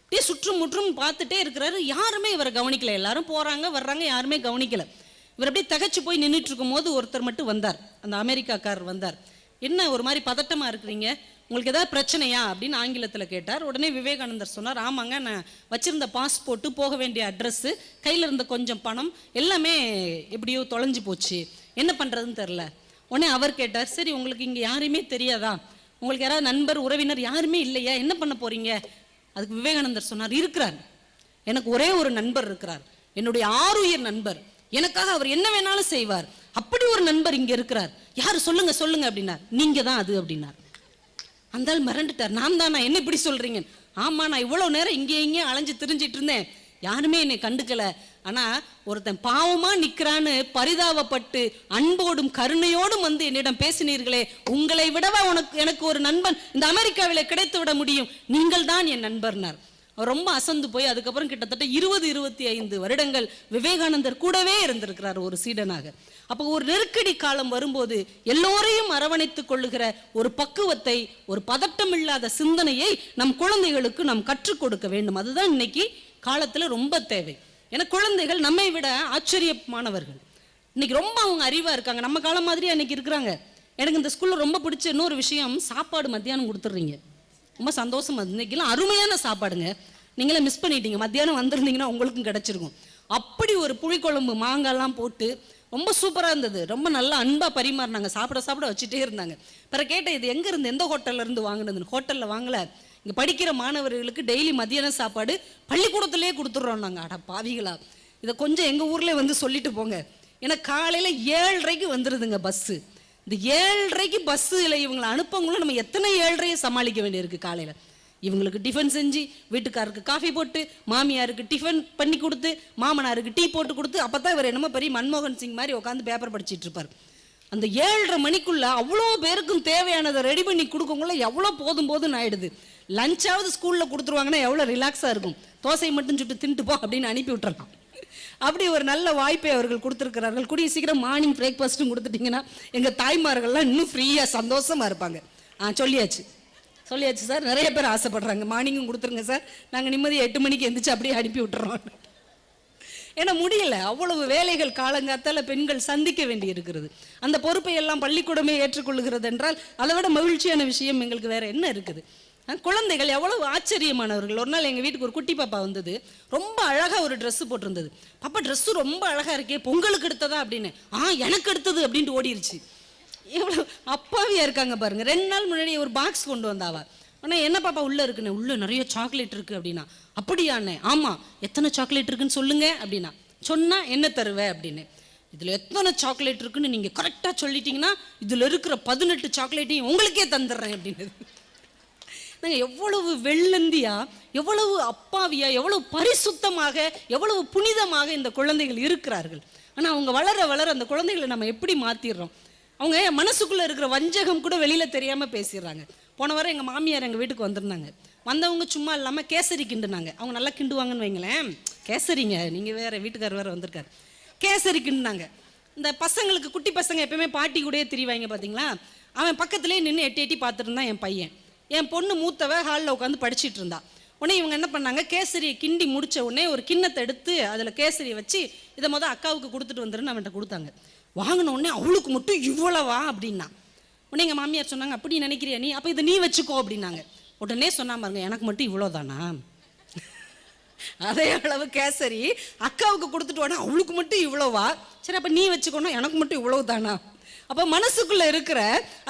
அப்படியே சுற்றும் முற்றும் பார்த்துட்டே இருக்கிறாரு, யாருமே இவரை கவனிக்கல. எல்லாரும் போகிறாங்க வர்றாங்க, யாருமே கவனிக்கல. இவர் அப்படியே தகச்சு போய் நின்றுட்டு இருக்கும் போது ஒருத்தர் மட்டும் வந்தார், அந்த அமெரிக்காக்காரர் வந்தார். என்ன ஒரு மாதிரி பதட்டமாக இருக்கிறீங்க, உங்களுக்கு ஏதாவது பிரச்சனையா அப்படின்னு ஆங்கிலத்தில் கேட்டார். உடனே விவேகானந்தர் சொன்னார், ஆமாங்க, நான் வச்சிருந்த பாஸ்போர்ட்டு, போக வேண்டிய அட்ரஸ்ஸு, கையில் இருந்த கொஞ்சம் பணம் எல்லாமே எப்படியோ தொலைஞ்சு போச்சு, என்ன பண்ணுறதுன்னு தெரில. உடனே அவர் கேட்டார், சரி உங்களுக்கு இங்கே யாருமே தெரியாதா, உங்களுக்கு யாராவது நண்பர் உறவினர் யாருமே இல்லையா, என்ன பண்ண போகிறீங்க? அதுக்கு விவேகானந்தர் சொன்னார், இருக்கிறார், எனக்கு ஒரே ஒரு நண்பர் இருக்கிறார், என்னுடைய ஆருயிர் நண்பர், எனக்காக அவர் என்ன வேணாலும் செய்வார், அப்படி ஒரு நண்பர் இங்கே இருக்கிறார், யார் சொல்லுங்க சொல்லுங்க அப்படின்னார். நீங்க தான் அது அப்படின்னார். அந்த ஆள் மிரண்டுட்டார், நான் தானா, என்ன இப்படி சொல்றீங்க? ஆமா, நான் இவ்வளவு நேரம் இங்கே அலைஞ்சு திரிஞ்சிட்டு இருந்தேன், யாருமே என்னை கண்டுக்கல, ஆனா ஒருத்தன் பாவமா நிக்கிறான்னு பரிதாபப்பட்டு அன்போடும் கருணையோடும் வந்து என்னிடம் பேசினீர்களே, உங்களை விடவா எனக்கு ஒரு நண்பன் இந்த அமெரிக்காவில கிடைத்து விட முடியும், நீங்கள் தான் என் நண்பர்னார். அவர் ரொம்ப அசந்து போய் அதுக்கப்புறம் கிட்டத்தட்ட 20-25 வருடங்கள் விவேகானந்தர் கூடவே இருந்திருக்கிறார் ஒரு சீடனாக. அப்போ ஒரு நெருக்கடி காலம் வரும்போது எல்லோரையும் அரவணைத்துக் கொள்ளுகிற ஒரு பக்குவத்தை, ஒரு பதட்டம் இல்லாத சிந்தனையை நம் குழந்தைகளுக்கு நாம் கற்றுக் கொடுக்க வேண்டும். அதுதான் இன்னைக்கு காலத்துல ரொம்ப தேவை. ஏன்னா குழந்தைகள் நம்மை விட ஆச்சரியமானவர்கள். இன்னைக்கு ரொம்ப அவங்க அறிவா இருக்காங்க, நம்ம காலம் மாதிரியே அன்னைக்கு இருக்கிறாங்க. எனக்கு இந்த ஸ்கூல்ல ரொம்ப பிடிச்ச இன்னொரு விஷயம், சாப்பாடு மத்தியானம் கொடுத்துட்றீங்க, ரொம்ப சந்தோஷமா. இன்னைக்கெல்லாம் அருமையான சாப்பாடுங்க, நீங்களே மிஸ் பண்ணிட்டீங்க, மத்தியானம் வந்திருந்தீங்கன்னா உங்களுக்கும் கிடைச்சிருக்கும். அப்படி ஒரு புளிக்குழம்பு மாங்காய்லாம் போட்டு ரொம்ப சூப்பராக இருந்தது, ரொம்ப நல்லா அன்பாக பரிமாறினாங்க, சாப்பிட வச்சுட்டே இருந்தாங்க. பிறகு கேட்டேன், இது எங்கே இருந்து, எந்த ஹோட்டல்ல இருந்து வாங்கினதுன்னு. ஹோட்டலில் வாங்கலை, இங்கே படிக்கிற மாணவர்களுக்கு டெய்லி மத்தியான சாப்பாடு பள்ளிக்கூடத்திலே கொடுத்துட்றோம் நாங்கள். அட பாவிகளா, இதை கொஞ்சம் எங்கள் ஊரில் வந்து சொல்லிட்டு போங்க. ஏன்னா காலையில் 7:30க்கு வந்துடுதுங்க பஸ்ஸு. இந்த 7:30க்கு பஸ்ஸில் இவங்களை அனுப்பவங்களும் நம்ம எத்தனை 7:30 சமாளிக்க வேண்டியிருக்கு. காலையில் இவங்களுக்கு டிஃபன் செஞ்சு, வீட்டுக்காருக்கு காஃபி போட்டு, மாமியாருக்கு டிஃபன் பண்ணி கொடுத்து, மாமனாருக்கு டீ போட்டு கொடுத்து, அப்போ தான் இவர் என்னமோ பெரிய மன்மோகன் சிங் மாதிரி உட்காந்து பேப்பர் படிச்சுட்டு இருப்பார். அந்த 7:30 மணிக்குள்ள அவ்வளோ பேருக்கும் தேவையானதை ரெடி பண்ணி கொடுக்கக்குள்ள எவ்வளோ போதும்னு ஆயிடுது. லஞ்சாவது ஸ்கூலில் கொடுத்துருவாங்கன்னா எவ்வளோ ரிலாக்ஸாக இருக்கும். தோசை மட்டும் சுட்டு தின்ட்டு போ அப்படின்னு அனுப்பி விட்டுறலாம். அப்படி ஒரு நல்ல வாய்ப்பை அவர்கள் கொடுத்துருக்கிறார்கள். கூடிய சீக்கிரம் மார்னிங் பிரேக்ஃபாஸ்ட்டும் கொடுத்துட்டிங்கன்னா எங்கள் தாய்மார்கள்லாம் இன்னும் ஃப்ரீயாக சந்தோஷமாக இருப்பாங்க. சொல்லியாச்சு சார், நிறைய பேர் ஆசைப்படுறாங்க, மார்னிங்கும் கொடுத்துருங்க சார், நாங்கள் நிம்மதியாக 8 மணிக்கு எந்திரிச்சு அப்படியே அனுப்பி விட்டுறோம். ஏன்னா முடியல, அவ்வளவு வேலைகள் காலங்காத்தால பெண்கள் சந்திக்க வேண்டி இருக்கிறது. அந்த பொறுப்பை எல்லாம் பள்ளிக்கூடமே ஏற்றுக்கொள்ளுகிறது என்றால் அதை விட மகிழ்ச்சியான விஷயம் எங்களுக்கு வேற என்ன இருக்குது? குழந்தைகள் எவ்வளவு ஆச்சரியமானவர்கள். ஒரு நாள் எங்கள் வீட்டுக்கு ஒரு குட்டி பாப்பா வந்தது, ரொம்ப அழகாக ஒரு ட்ரெஸ்ஸு போட்டிருந்தது. பாப்பா ட்ரெஸ்ஸு ரொம்ப அழகாக இருக்கே, பொங்கலுக்கு எடுத்ததா அப்படின்னு. எனக்கு எடுத்தது அப்படின்ட்டு ஓடிருச்சு. எவ்வளோ அப்பாவியாக இருக்காங்க பாருங்க. 2 நாள் முன்னாடி ஒரு பாக்ஸ் கொண்டு வந்தாவா. ஆனால் என்ன பாப்பா உள்ளே இருக்குன்னு, உள்ளே நிறைய சாக்லேட் இருக்குது அப்படின்னா. அப்படியாண்ணே? ஆமாம். எத்தனை சாக்லேட் இருக்குன்னு சொல்லுங்க அப்படின்னா. சொன்னால் என்ன தருவேன் அப்படின்னு. இதில் எத்தனை சாக்லேட் இருக்குன்னு நீங்கள் கரெக்டாக சொல்லிட்டீங்கன்னா இதில் இருக்கிற 18 சாக்லேட்டையும் உங்களுக்கே தந்துடுறேன் அப்படின்னு. நாங்கள் எவ்வளவு வெள்ளந்தியா, எவ்வளவு அப்பாவியா, எவ்வளவு பரிசுத்தமாக, எவ்வளவு புனிதமாக இந்த குழந்தைகள் இருக்கிறார்கள். ஆனால் அவங்க வளர அந்த குழந்தைகளை நம்ம எப்படி மாற்றிடுறோம்? அவங்க மனசுக்குள்ளே இருக்கிற வஞ்சகம் கூட வெளியில் தெரியாமல் பேசிடுறாங்க. போன வாரம் எங்கள் மாமியார் எங்கள் வீட்டுக்கு வந்திருந்தாங்க. வந்தவங்க சும்மா இல்லாமல் கேசரி கிண்டுனாங்க. அவங்க நல்லா கிண்டுவாங்கன்னு வைங்களேன். கேசரிங்க, நீங்கள் வேறு வீட்டுக்காரர் வேறு வந்திருக்காரு. கேசரி கிண்டுனாங்க. இந்த பசங்களுக்கு, குட்டி பசங்க எப்பயுமே பாட்டி கூடயே திரிவாங்க பார்த்தீங்களா, அவன் பக்கத்துலேயே நின்று எட்டி பார்த்துட்டு இருந்தான் என் பையன். என் பொண்ணு மூத்தவ ஹாலில் உட்காந்து படிச்சுட்டு இருந்தா. உடனே இவங்க என்ன பண்ணாங்க, கேசரியை கிண்டி முடிச்ச உடனே ஒரு கிண்ணத்தை எடுத்து அதில் கேசரியை வச்சு இதை அக்காவுக்கு கொடுத்துட்டு வந்துருன்னு அவன்கிட்ட கொடுத்தாங்க. வாங்கின உடனே அவளுக்கு மட்டும் இவ்வளவா அப்படின்னா. உடனே எங்கள் மாமியார் சொன்னாங்க, அப்படி நினைக்கிறியா நீ, அப்போ இதை நீ வச்சுக்கோ அப்படின்னாங்க. உடனே சொன்னா பாருங்க, எனக்கு மட்டும் இவ்வளோதானா? அதே அளவு கேசரி அக்காவுக்கு கொடுத்துட்டு வானா, அவளுக்கு மட்டும் இவ்வளோவா? சரி அப்போ நீ வச்சுக்கணும், எனக்கு மட்டும் இவ்வளவு தானா? அப்போ மனசுக்குள்ள இருக்கிற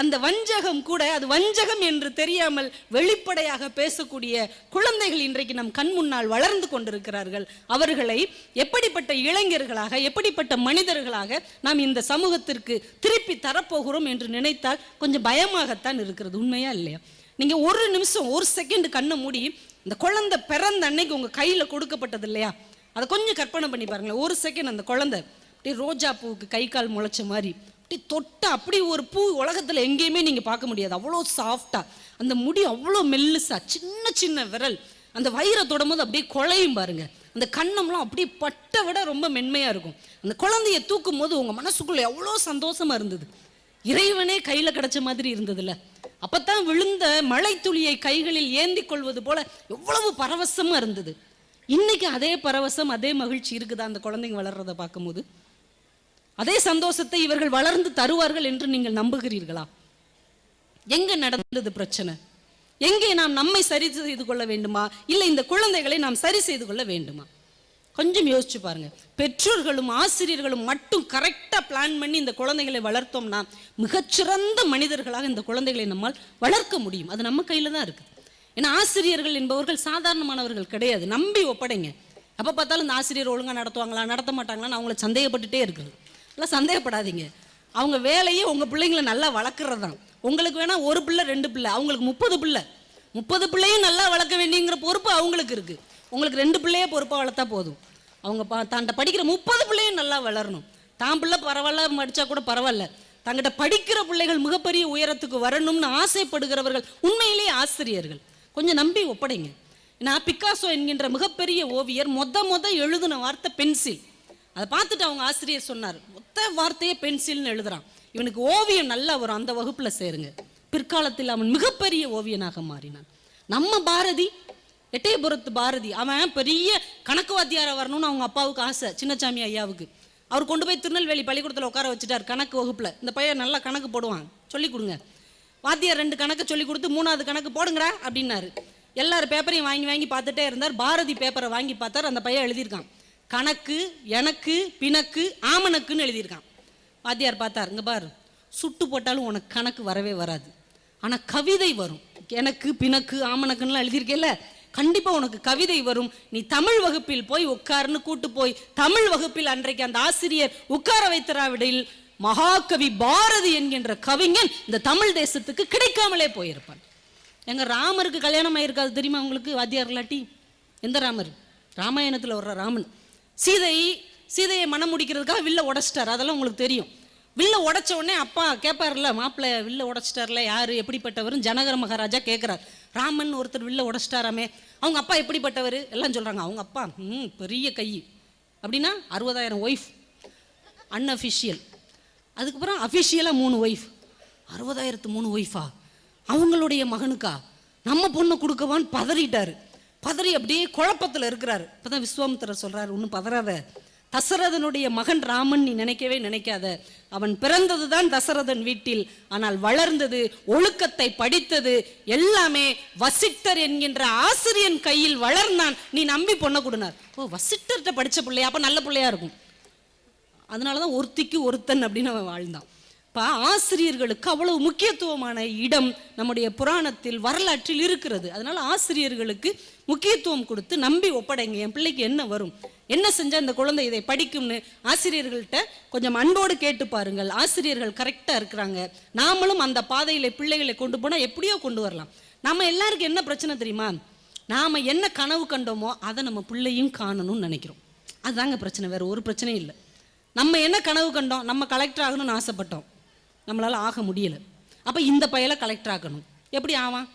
அந்த வஞ்சகம் கூட அது வஞ்சகம் என்று தெரியாமல் வெளிப்படையாக பேசக்கூடிய குழந்தைகள் இன்றைக்கு நம் கண் முன்னால் வளர்ந்து கொண்டிருக்கிறார்கள். அவர்களை எப்படிப்பட்ட இளைஞர்களாக, எப்படிப்பட்ட மனிதர்களாக நாம் இந்த சமூகத்திற்கு திருப்பி தரப்போகிறோம் என்று நினைத்தால் கொஞ்சம் பயமாகத்தான் இருக்கிறது. உண்மையா இல்லையா? நீங்க ஒரு நிமிஷம், ஒரு செகண்ட் கண்ணை மூடி இந்த குழந்தை பிறந்த அன்னைக்கு உங்க கையில கொடுக்கப்பட்டது இல்லையா, அதை கொஞ்சம் கற்பனை பண்ணி பாருங்களேன். ஒரு செகண்ட் அந்த குழந்தை அப்படியே ரோஜா பூவுக்கு கை கால் முளைச்ச மாதிரி அப்படி தொட்டா, அப்படி ஒரு பூ உலகத்துல எங்கேயுமே நீங்க பார்க்க முடியாது. அவ்வளோ சாஃப்டா, அந்த முடி அவ்வளோ மெல்லுசா, சின்ன சின்ன விரல், அந்த வயிறை தொடும் போது அப்படியே குழையும் பாருங்க. அந்த கண்ணம்லாம் அப்படியே பட்டை விட ரொம்ப மென்மையா இருக்கும். அந்த குழந்தைய தூக்கும் போது உங்க மனசுக்குள்ள எவ்வளோ சந்தோஷமா இருந்தது. இறைவனே கையில கிடைச்ச மாதிரி இருந்ததுல. அப்பத்தான் விழுந்த மழை துளியை கைகளில் ஏந்தி கொள்வது போல எவ்வளவு பரவசமா இருந்தது. இன்னைக்கு அதே பரவசம், அதே மகிழ்ச்சி இருக்குதா அந்த குழந்தைங்க வளர்றதை பார்க்கும்போது? அதே சந்தோஷத்தை இவர்கள் வளர்ந்து தருவார்கள் என்று நீங்கள் நம்புகிறீர்களா? எங்க நடந்தது பிரச்சனை? எங்கே நாம் நம்மை சரி செய்து கொள்ள வேண்டுமா, இல்லை இந்த குழந்தைகளை நாம் சரி செய்து கொள்ள வேண்டுமா? கொஞ்சம் யோசிச்சு பாருங்க. பெற்றோர்களும் ஆசிரியர்களும் மட்டும் கரெக்டா பிளான் பண்ணி இந்த குழந்தைகளை வளர்த்தோம்னா மிகச்சிறந்த மனிதர்களாக இந்த குழந்தைகளை நம்மால் வளர்க்க முடியும். அது நம்ம கையில தான் இருக்குது. ஏன்னா ஆசிரியர்கள் என்பவர்கள் சாதாரணமானவர்கள் கிடையாது. நம்பி ஒப்படைங்க. அப்ப பார்த்தாலும் இந்த ஆசிரியர் ஒழுங்கா நடத்துவாங்களா, நடத்த மாட்டாங்களான்னு அவங்கள சந்தேகப்பட்டுட்டே இருக்குது. எல்லாம் சந்தேகப்படாதீங்க. அவங்க வேலையே உங்க பிள்ளைங்களை நல்லா வளர்க்குறது தான். உங்களுக்கு வேணா ஒரு பிள்ளை 2 பிள்ளை, அவங்களுக்கு 30 பிள்ளை. 30 பிள்ளையும் நல்லா வளர்க்க வேண்டியங்கிற பொறுப்பு அவங்களுக்கு இருக்கு. உங்களுக்கு 2 பிள்ளையே பொறுப்பாக வளர்த்தா போதும். அவங்க தாண்ட படிக்கிற 30 பிள்ளையும் நல்லா வளரணும். தான் பிள்ளை பரவாயில்ல, படிச்சா கூட பரவாயில்ல, தங்கிட்ட படிக்கிற பிள்ளைகள் மிகப்பெரிய உயரத்துக்கு வரணும்னு ஆசைப்படுகிறவர்கள் உண்மையிலேயே ஆசிரியர்கள். கொஞ்சம் நம்பி ஒப்படைங்க. நான் பிக்காசோ என்கின்ற மிகப்பெரிய ஓவியர் மொத எழுதின வார்த்தை பென்சில். அதை பார்த்துட்டு அவங்க ஆசிரியர் சொன்னார், மொத்த வார்த்தையே பென்சில்னு எழுதுறான், இவனுக்கு ஓவியம் நல்லா வரும், அந்த வகுப்புல சேருங்க. பிற்காலத்தில் அவன் மிகப்பெரிய ஓவியனாக மாறினான். நம்ம பாரதி, எட்டயபுரத்து பாரதி, அவன் பெரிய கணக்கு வாத்தியார வரணும்னு அவங்க அப்பாவுக்கு ஆசை, சின்னசாமி ஐயாவுக்கு. அவர் கொண்டு போய் திருநெல்வேலி பள்ளிக்கூடத்தில் உட்கார வச்சுட்டார் கணக்கு வகுப்புல. இந்த பையன் நல்லா கணக்கு போடுவான், சொல்லி கொடுங்க. வாத்தியார் 2 கணக்கு சொல்லி கொடுத்து 3வது கணக்கு போடுங்கடா அப்படின்னாரு. எல்லாரும் பேப்பரையும் வாங்கி பார்த்துட்டே இருந்தார். பாரதி பேப்பரை வாங்கி பார்த்தார். அந்த பையன் எழுதியிருக்கான், கணக்கு எனக்கு பிணக்கு ஆமணக்குன்னு எழுதியிருக்கான். வாத்தியார் பார்த்தார், இங்க பாரு, சுட்டு போட்டாலும் உனக்கு கணக்கு வரவே வராது, ஆனா கவிதை வரும். எனக்கு பிணக்கு ஆமணக்குன்னு எழுதியிருக்கேல்ல, கண்டிப்பா உனக்கு கவிதை வரும். நீ தமிழ் வகுப்பில் போய் உட்கார்னு கூட்டு போய் தமிழ் வகுப்பில் அன்றைக்கு அந்த ஆசிரியர் உட்கார வைத்தராவிடையில் மகாகவி பாரதி என்கின்ற கவிஞன் இந்த தமிழ் தேசத்துக்கு கிடைக்காமலே போயிருப்பான். எங்க ராமருக்கு கல்யாணம் ஆயிருக்காது தெரியுமா உங்களுக்கு? வாத்தியார் இல்லாட்டி எந்த ராமர்? ராமாயணத்துல வர்ற ராமன். சீதையை மனம் முடிக்கிறதுக்காக வில்ல உடைச்சிட்டார், அதெல்லாம் உங்களுக்கு தெரியும். வில்ல உடைச்ச உடனே அப்பா கேட்பார்ல, மாப்பிள்ளை வில்ல உடைச்சிட்டார்ல, யாரு எப்படிப்பட்டவரும் ஜனகர மகாராஜா கேட்கிறார். ராமன் ஒருத்தர் வில்ல உடைச்சிட்டாராமே, அவங்க அப்பா எப்படிப்பட்டவர் எல்லாம் சொல்றாங்க. அவங்க அப்பா பெரிய கை அப்படின்னா 60,000 ஒய்ஃப் அன்அஃபிஷியல், அதுக்கப்புறம் அஃபிஷியலா 3 ஒய்ஃப். 60,000 ஒய்ஃபா? அவங்களுடைய மகனுக்கா நம்ம பொண்ணு கொடுக்கவான்னு பதறிட்டாரு. பதறி அப்படியே குழப்பத்தில் இருக்கிறாரு. இப்பதான் விஸ்வாமித்திரர் சொல்றாரு, ஒன்றும் பதறாத, தசரதனுடைய மகன் ராமன் நீ நினைக்கவே நினைக்காத. அவன் பிறந்ததுதான் தசரதன் வீட்டில், ஆனால் வளர்ந்தது, ஒழுக்கத்தை படித்தது எல்லாமே வசிட்டர் என்கின்ற ஆசிரியன் கையில் வளர்ந்தான். நீ நம்பி பொண்ணை கொடுனார். ஓ, வசிட்டர்கிட்ட படிச்ச பிள்ளையா, அப்ப நல்ல பிள்ளையா இருக்கும். அதனாலதான் ஒருத்திக்கு ஒருத்தன் அப்படின்னு அவன் வாழ்ந்தான். ஆசிரியர்களுக்கு அவ்வளவு முக்கியத்துவமான இடம் நம்முடைய புராணத்தில் வரலாற்றில் இருக்கிறது. அதனால ஆசிரியர்களுக்கு முக்கியத்துவம் கொடுத்து நம்பி ஒப்படைங்க. என் பிள்ளைக்கு என்ன வரும், என்ன செஞ்சா இந்த குழந்தை இதை படிக்கும்னு ஆசிரியர்கள்ட்ட கொஞ்சம் அன்போடு கேட்டு பாருங்கள். ஆசிரியர்கள் கரெக்டா இருக்கிறாங்க. நாமளும் அந்த பாதையில பிள்ளைகளை கொண்டு போனா எப்படியோ கொண்டு வரலாம். நாம எல்லாருக்கும் என்ன பிரச்சனை தெரியுமா? நாம என்ன கனவு கண்டோமோ அதை நம்ம பிள்ளையும் காணணும்னு நினைக்கிறோம். அதுதாங்க பிரச்சனை, வேற ஒரு பிரச்சனையும் இல்லை. நம்ம என்ன கனவு கண்டோம், நம்ம கலெக்டர் ஆகணும்னு ஆசைப்பட்டோம், நம்மளால ஆக முடியல. அப்ப இந்த பையலை கலெக்டர் ஆக்கணும். எப்படி ஆவான்?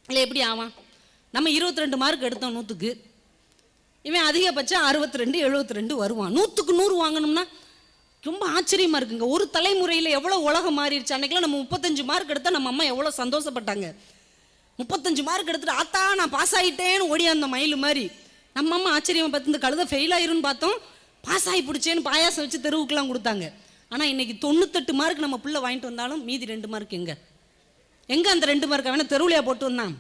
இல்லை எப்படி ஆவான்? நம்ம 22 மார்க் எடுத்தோம் 100க்கு, இவன் அதிகபட்சம் 62 72 வருவான். 100க்கு 100 வாங்கணும்னா ரொம்ப ஆச்சரியமா இருக்குங்க. ஒரு தலைமுறையில எவ்வளவு உலகம் மாறிடுச்சு. அன்னைக்கெல்லாம் நம்ம 35 மார்க் எடுத்தா நம்ம அம்மா எவ்வளவு சந்தோஷப்பட்டாங்க. 35 மார்க் எடுத்துட்டு ஆத்தா நான் பாஸ் ஆயிட்டேன்னு ஓடி அந்த மயில் மாதிரி. நம்ம அம்மா ஆச்சரியமா பார்த்து இந்த கழுதை ஃபெயில் ஆயிருன்னு பார்த்தோம், பாஸ் ஆகி பிடிச்சேன்னு பாயாசம் வச்சு தெருவுக்குலாம் கொடுத்தாங்க. ஆனால் இன்னைக்கு 98 மார்க் நம்ம பிள்ளை வாங்கிட்டு வந்தாலும் மீதி 2 மார்க் எங்க அந்த 2 மார்க் அவனை தெருவுலையா போட்டு வந்தான்?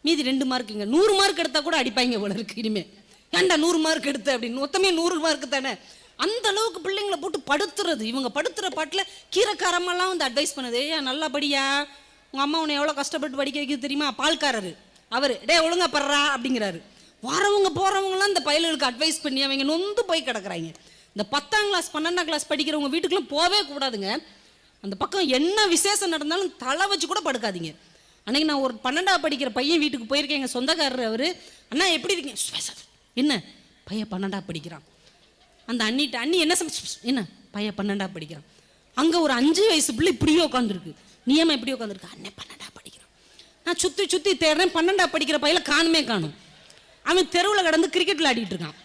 மீதி 2 மார்க்குங்க. 100 மார்க் எடுத்தா கூட அடிப்பாங்க போல இருக்கு இனிமே. ஏன்டா 100 மார்க் எடுத்த அப்படின்னு, மொத்தமே 100 மார்க் தானே. அந்த அளவுக்கு பிள்ளைங்களை போட்டு படுத்துறது. இவங்க படுத்துற பாட்டில் கீரைக்காரமெல்லாம் வந்து அட்வைஸ் பண்ணுது, ஏன் நல்லா படியா, உங்கள் அம்மா உன்னை எவ்வளோ கஷ்டப்பட்டு படிக்க வைக்கிறது தெரியுமா. பால்காரரு அவர், டே ஒழுங்கா படுறா அப்படிங்கிறாரு. வரவங்க போகிறவங்களாம் இந்த பயலுக்கு அட்வைஸ் பண்ணி அவங்க நொந்து போய் கிடக்குறாங்க. இந்த 10ஆம் கிளாஸ் 12ஆம் கிளாஸ் படிக்கிறவங்க வீட்டுக்குலாம் போவே கூடாதுங்க. அந்த பக்கம் என்ன விசேஷம் நடந்தாலும் தலை வச்சு கூட படுக்காதீங்க. அன்னைக்கு நான் ஒரு 12ஆவது படிக்கிற பையன் வீட்டுக்கு போயிருக்கேன். எங்கள் சொந்தக்காரர் அவர், அண்ணா எப்படி இருக்கீங்க, என்ன பையன் 12ஆவது படிக்கிறான். அந்த அண்ணிட்ட, அண்ணி என்ன என்ன பையன் 12ஆவது படிக்கிறான். அங்கே ஒரு 5 வயசு பிள்ளை இப்படியே உட்காந்துருக்கு. நீ ஏமா இப்படியே உட்காந்துருக்கு, அண்ணன் 12ஆவது படிக்கிறான். நான் சுற்றி சுற்றி தேடுறேன், 12ஆவது படிக்கிற பையில காணும். அவன் தெருவில் கடந்து கிரிக்கெட் விளையாடிட்டு இருக்கான்.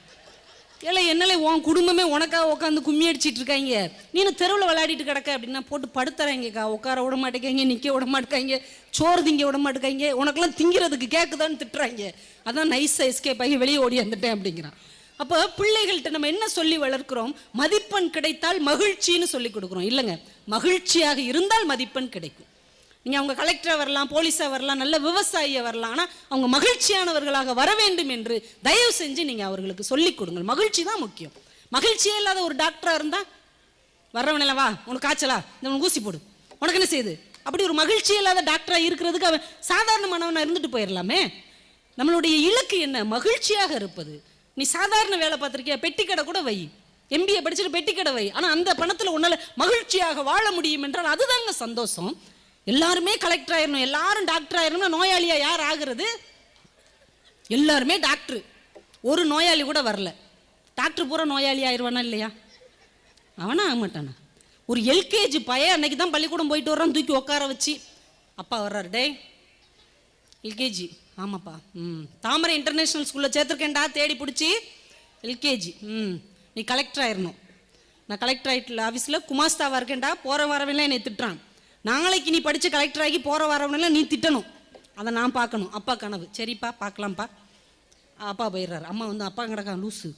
இல்லை என்னலே உன் குடும்பமே உனக்காக உட்காந்து கும்மி அடிச்சிட்டு இருக்காங்க, நீனு தெருவில் விளையாடிட்டு கிடக்க அப்படின்னா போட்டு படுத்துறாங்கக்கா. உட்கார விட மாட்டேங்க, நிற்க விட மாட்டேங்க, சோறு திங்க விட மாட்டேங்க, உனக்கெல்லாம் திங்கிறதுக்கு கேட்குதான்னு திட்டுறாங்க. அதான் நைஸாக எஸ்கேப் ஆகி வெளியே ஓடி வந்துட்டேன் அப்படிங்கிறான். அப்போ பிள்ளைகள்கிட்ட நம்ம என்ன சொல்லி வளர்க்கிறோம், மதிப்பெண் கிடைத்தால் மகிழ்ச்சின்னு சொல்லி கொடுக்குறோம். இல்லைங்க, மகிழ்ச்சியாக இருந்தால் மதிப்பெண் கிடைக்கும். நீங்கள் அவங்க கலெக்டராக வரலாம், போலீஸாக வரலாம், நல்ல விவசாயியாக வரலாம், ஆனால் அவங்க மகிழ்ச்சியானவர்களாக வர வேண்டும் என்று தயவு செஞ்சு நீங்கள் அவர்களுக்கு சொல்லிக் கொடுங்கள். மகிழ்ச்சி தான் முக்கியம். மகிழ்ச்சியே இல்லாத ஒரு டாக்டராக இருந்தால், வர்றவனில் வா உனக்கு காய்ச்சலா, இந்த உனக்கு ஊசி போடு, உனக்கு என்ன செய்யுது, அப்படி ஒரு மகிழ்ச்சி இல்லாத டாக்டராக இருக்கிறதுக்கு அவன் சாதாரணமானவனாக இருந்துட்டு போயிடலாமே. நம்மளுடைய இலக்கு என்ன, மகிழ்ச்சியாக இருப்பது. நீ சாதாரண வேலை பார்த்துருக்கியா, பெட்டி கடை கூட வை, MBA படிச்சுட்டு பெட்டி கடை வை, ஆனால் அந்த பணத்தில் உன்னால் மகிழ்ச்சியாக வாழ முடியும் என்றால் அதுதாங்க சந்தோஷம். எல்லாருமே கலெக்டர் ஆயிரணும், எல்லாரும் டாக்டர் ஆயிரணும்னா நோயாளியா யார் ஆகுறது? எல்லாருமே டாக்டர், ஒரு நோயாளி கூட வரல. டாக்டர் பூரா நோயாளி ஆயிடுவானா இல்லையா? அவனா ஆக மாட்டானா? ஒரு LKG பையன் அன்னைக்கு தான் பள்ளிக்கூடம் போயிட்டு வர்றான், தூக்கி உட்கார வச்சு அப்பா வர்றாரு, டே LKG, ஆமாப்பா, தாமரை இன்டர்நேஷ்னல் ஸ்கூலில் சேர்த்துருக்கேன்டா, தேடி பிடிச்சி LKG, நீ கலெக்டர் ஆயிடணும். நான் கலெக்டர் ஆகிட்டு ஆஃபீஸில் குமாஸ்தாவாக இருக்கேன்டா, போகிற வரவெல்லாம் என்னை திட்டுறான். நாளைக்கு நீ படித்து கலெக்டர் ஆகி போகிற வரவனெல்லாம் நீ திட்டணும், அதை நான் பார்க்கணும். அப்பா கனவு, சரிப்பா பார்க்கலாம்ப்பா. அப்பா போயிடுறாரு. அம்மா வந்து, அப்பா கிடக்கா லூஸு,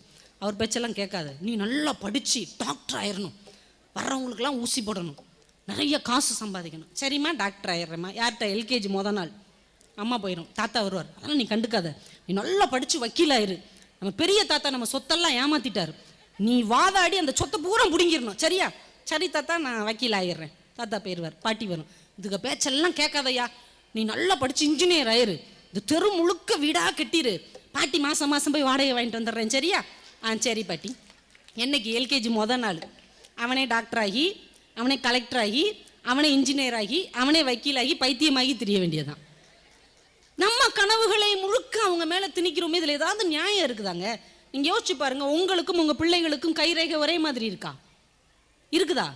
அவர் பேச்செல்லாம் கேட்காத, நீ நல்லா படித்து டாக்டர் ஆயிடணும், வர்றவங்களுக்கெல்லாம் ஊசி போடணும், நிறைய காசு சம்பாதிக்கணும். சரிம்மா டாக்டர் ஆயிடுறேம்மா. யார்கிட்ட? LKG மொதல் நாள். அம்மா போயிடும், தாத்தா வருவார், அதெல்லாம் நீ கண்டுக்காத, நீ நல்லா படித்து வக்கீலாயிரு. நம்ம பெரிய தாத்தா நம்ம சொத்தெல்லாம் ஏமாத்திட்டார், நீ வாதாடி அந்த சொத்தை பூரா பிடுங்கிடணும், சரியா? சரி தாத்தா நான் வக்கீல் ஆயிடுறேன். தாத்தா போயிடுவார், பாட்டி வரும், இதுக்கு பேச்செல்லாம் கேட்காதையா, நீ நல்லா படித்து இன்ஜினியர் ஆயிரு, இந்த தெரு முழுக்க வீடாக கட்டிரு, பாட்டி மாதம் மாதம் போய் வாடகை வாங்கிட்டு வந்துடுறேன், சரியா? சரி பாட்டி. என்னைக்கு? LKG மொதல் நாள். அவனே டாக்டர் ஆகி, அவனே கலெக்டர் ஆகி, அவனே இன்ஜினியர் ஆகி, அவனே வக்கீலாகி, பைத்தியமாகி தெரிய வேண்டியதான். நம்ம கனவுகளை முழுக்க அவங்க மேலே திணிக்கிறோமே, இதில் ஏதாவது நியாயம் இருக்குதாங்க? நீங்கள் யோசிச்சு பாருங்கள், உங்களுக்கும் உங்கள் பிள்ளைகளுக்கும் கைரேகை ஒரே மாதிரி இருக்கா? இருக்குதா?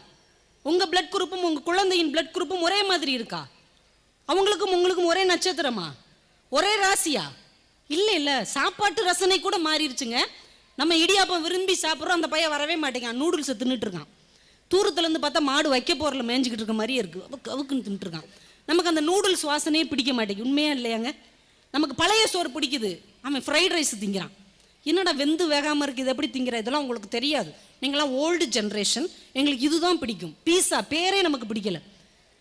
உங்கள் பிளட் குரூப்பும் உங்கள் குழந்தையின் பிளட் குரூப்பும் ஒரே மாதிரி இருக்கா? அவங்களுக்கும் உங்களுக்கும் ஒரே நட்சத்திரமா, ஒரே ராசியா? இல்லை இல்லை, சாப்பாட்டு ரசனை கூட மாறிடுச்சுங்க. நம்ம இடியாப்பம் விரும்பி சாப்பிட்றோம், அந்த பையன் வரவே மாட்டேங்க, நூடுல்ஸை தின்னுட்டு இருக்கான். தூரத்துலேருந்து பார்த்தா மாடு வைக்க போரில் மேய்ஞ்சிக்கிட்டு இருக்க மாதிரியே இருக்குது, அவுக்குன்னு தின்னுட்டுருக்கான். நமக்கு அந்த நூடுல்ஸ் வாசனையே பிடிக்க மாட்டேங்குது. உண்மையா இல்லையாங்க? நமக்கு பழைய சோறு பிடிக்குது, அவன் ஃப்ரைட் ரைஸ் திங்கிறான். என்னடா வெந்து வேகாமல் இருக்குது, இது எப்படி திங்கிற? இதெல்லாம் உங்களுக்கு தெரியாது, நீங்களாம் ஓல்டு ஜென்ரேஷன், எங்களுக்கு இதுதான் பிடிக்கும். பீஸா பேரே நமக்கு பிடிக்கல,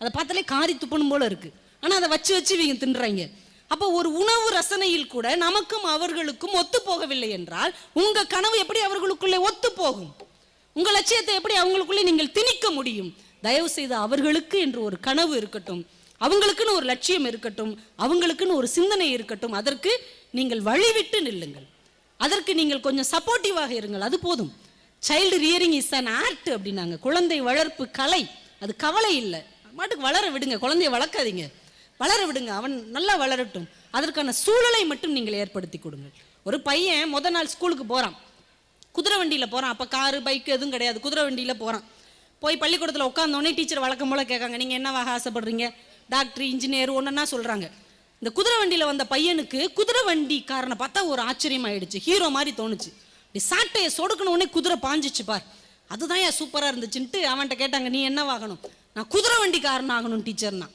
அதை பார்த்தாலே காரி துப்பணும் போல இருக்குது, ஆனால் அதை வச்சு வச்சு இவங்க தின்றாங்க. அப்போ ஒரு உணவு ரசனையில் கூட நமக்கும் அவர்களுக்கும் ஒத்து போகவில்லை என்றால் உங்கள் கனவு எப்படி அவர்களுக்குள்ளே ஒத்து போகும்? உங்கள் லட்சியத்தை எப்படி அவங்களுக்குள்ளே நீங்கள் திணிக்க முடியும்? தயவு செய்து அவர்களுக்கு என்று ஒரு கனவு இருக்கட்டும், அவங்களுக்குன்னு ஒரு லட்சியம் இருக்கட்டும், அவங்களுக்குன்னு ஒரு சிந்தனை இருக்கட்டும். அதற்கு நீங்கள் வழிவிட்டு நில்லுங்கள், அதற்கு நீங்கள் கொஞ்சம் சப்போர்ட்டிவாக இருங்கள், அது போதும். Child rearing is an art அப்படின்னாங்க. குழந்தை வளர்ப்பு கலை, அது கவலை இல்லை. மாட்டுக்கு வளர விடுங்க, குழந்தைய வளர்க்காதீங்க, வளர விடுங்க, அவன் நல்லா வளரட்டும். அதற்கான சூழலை மட்டும் நீங்கள் ஏற்படுத்தி கொடுங்கள். ஒரு பையன் முத நாள் ஸ்கூலுக்கு போகிறான், குதிரை வண்டியில் போகிறான். அப்போ காரு பைக்கு எதுவும் கிடையாது, குதிரை வண்டியில் போகிறான். போய் பள்ளிக்கூடத்தில் உட்காந்தோடனே டீச்சர் வழக்கம் போல் கேட்காங்க, நீங்கள் என்னவாக ஆசைப்படுறீங்க? டாக்டர், இன்ஜினியர், ஒன்றுன்னா சொல்கிறாங்க. இந்த குதிரை வண்டியில் வந்த பையனுக்கு குதிரை வண்டிக்காரனை பார்த்தா ஒரு ஆச்சரியமாயிடுச்சு, ஹீரோ மாதிரி தோணுச்சு. இப்படி சாட்டையை சொடுக்கணுன்னே குதிரை பாஞ்சிச்சு பார், அதுதான் ஏன் சூப்பராக இருந்துச்சுன்ட்டு அவன்கிட்ட கேட்டாங்க, நீ என்னவாகணும்? நான் குதிரை வண்டிக்காரன் ஆகணும் டீச்சர்னா.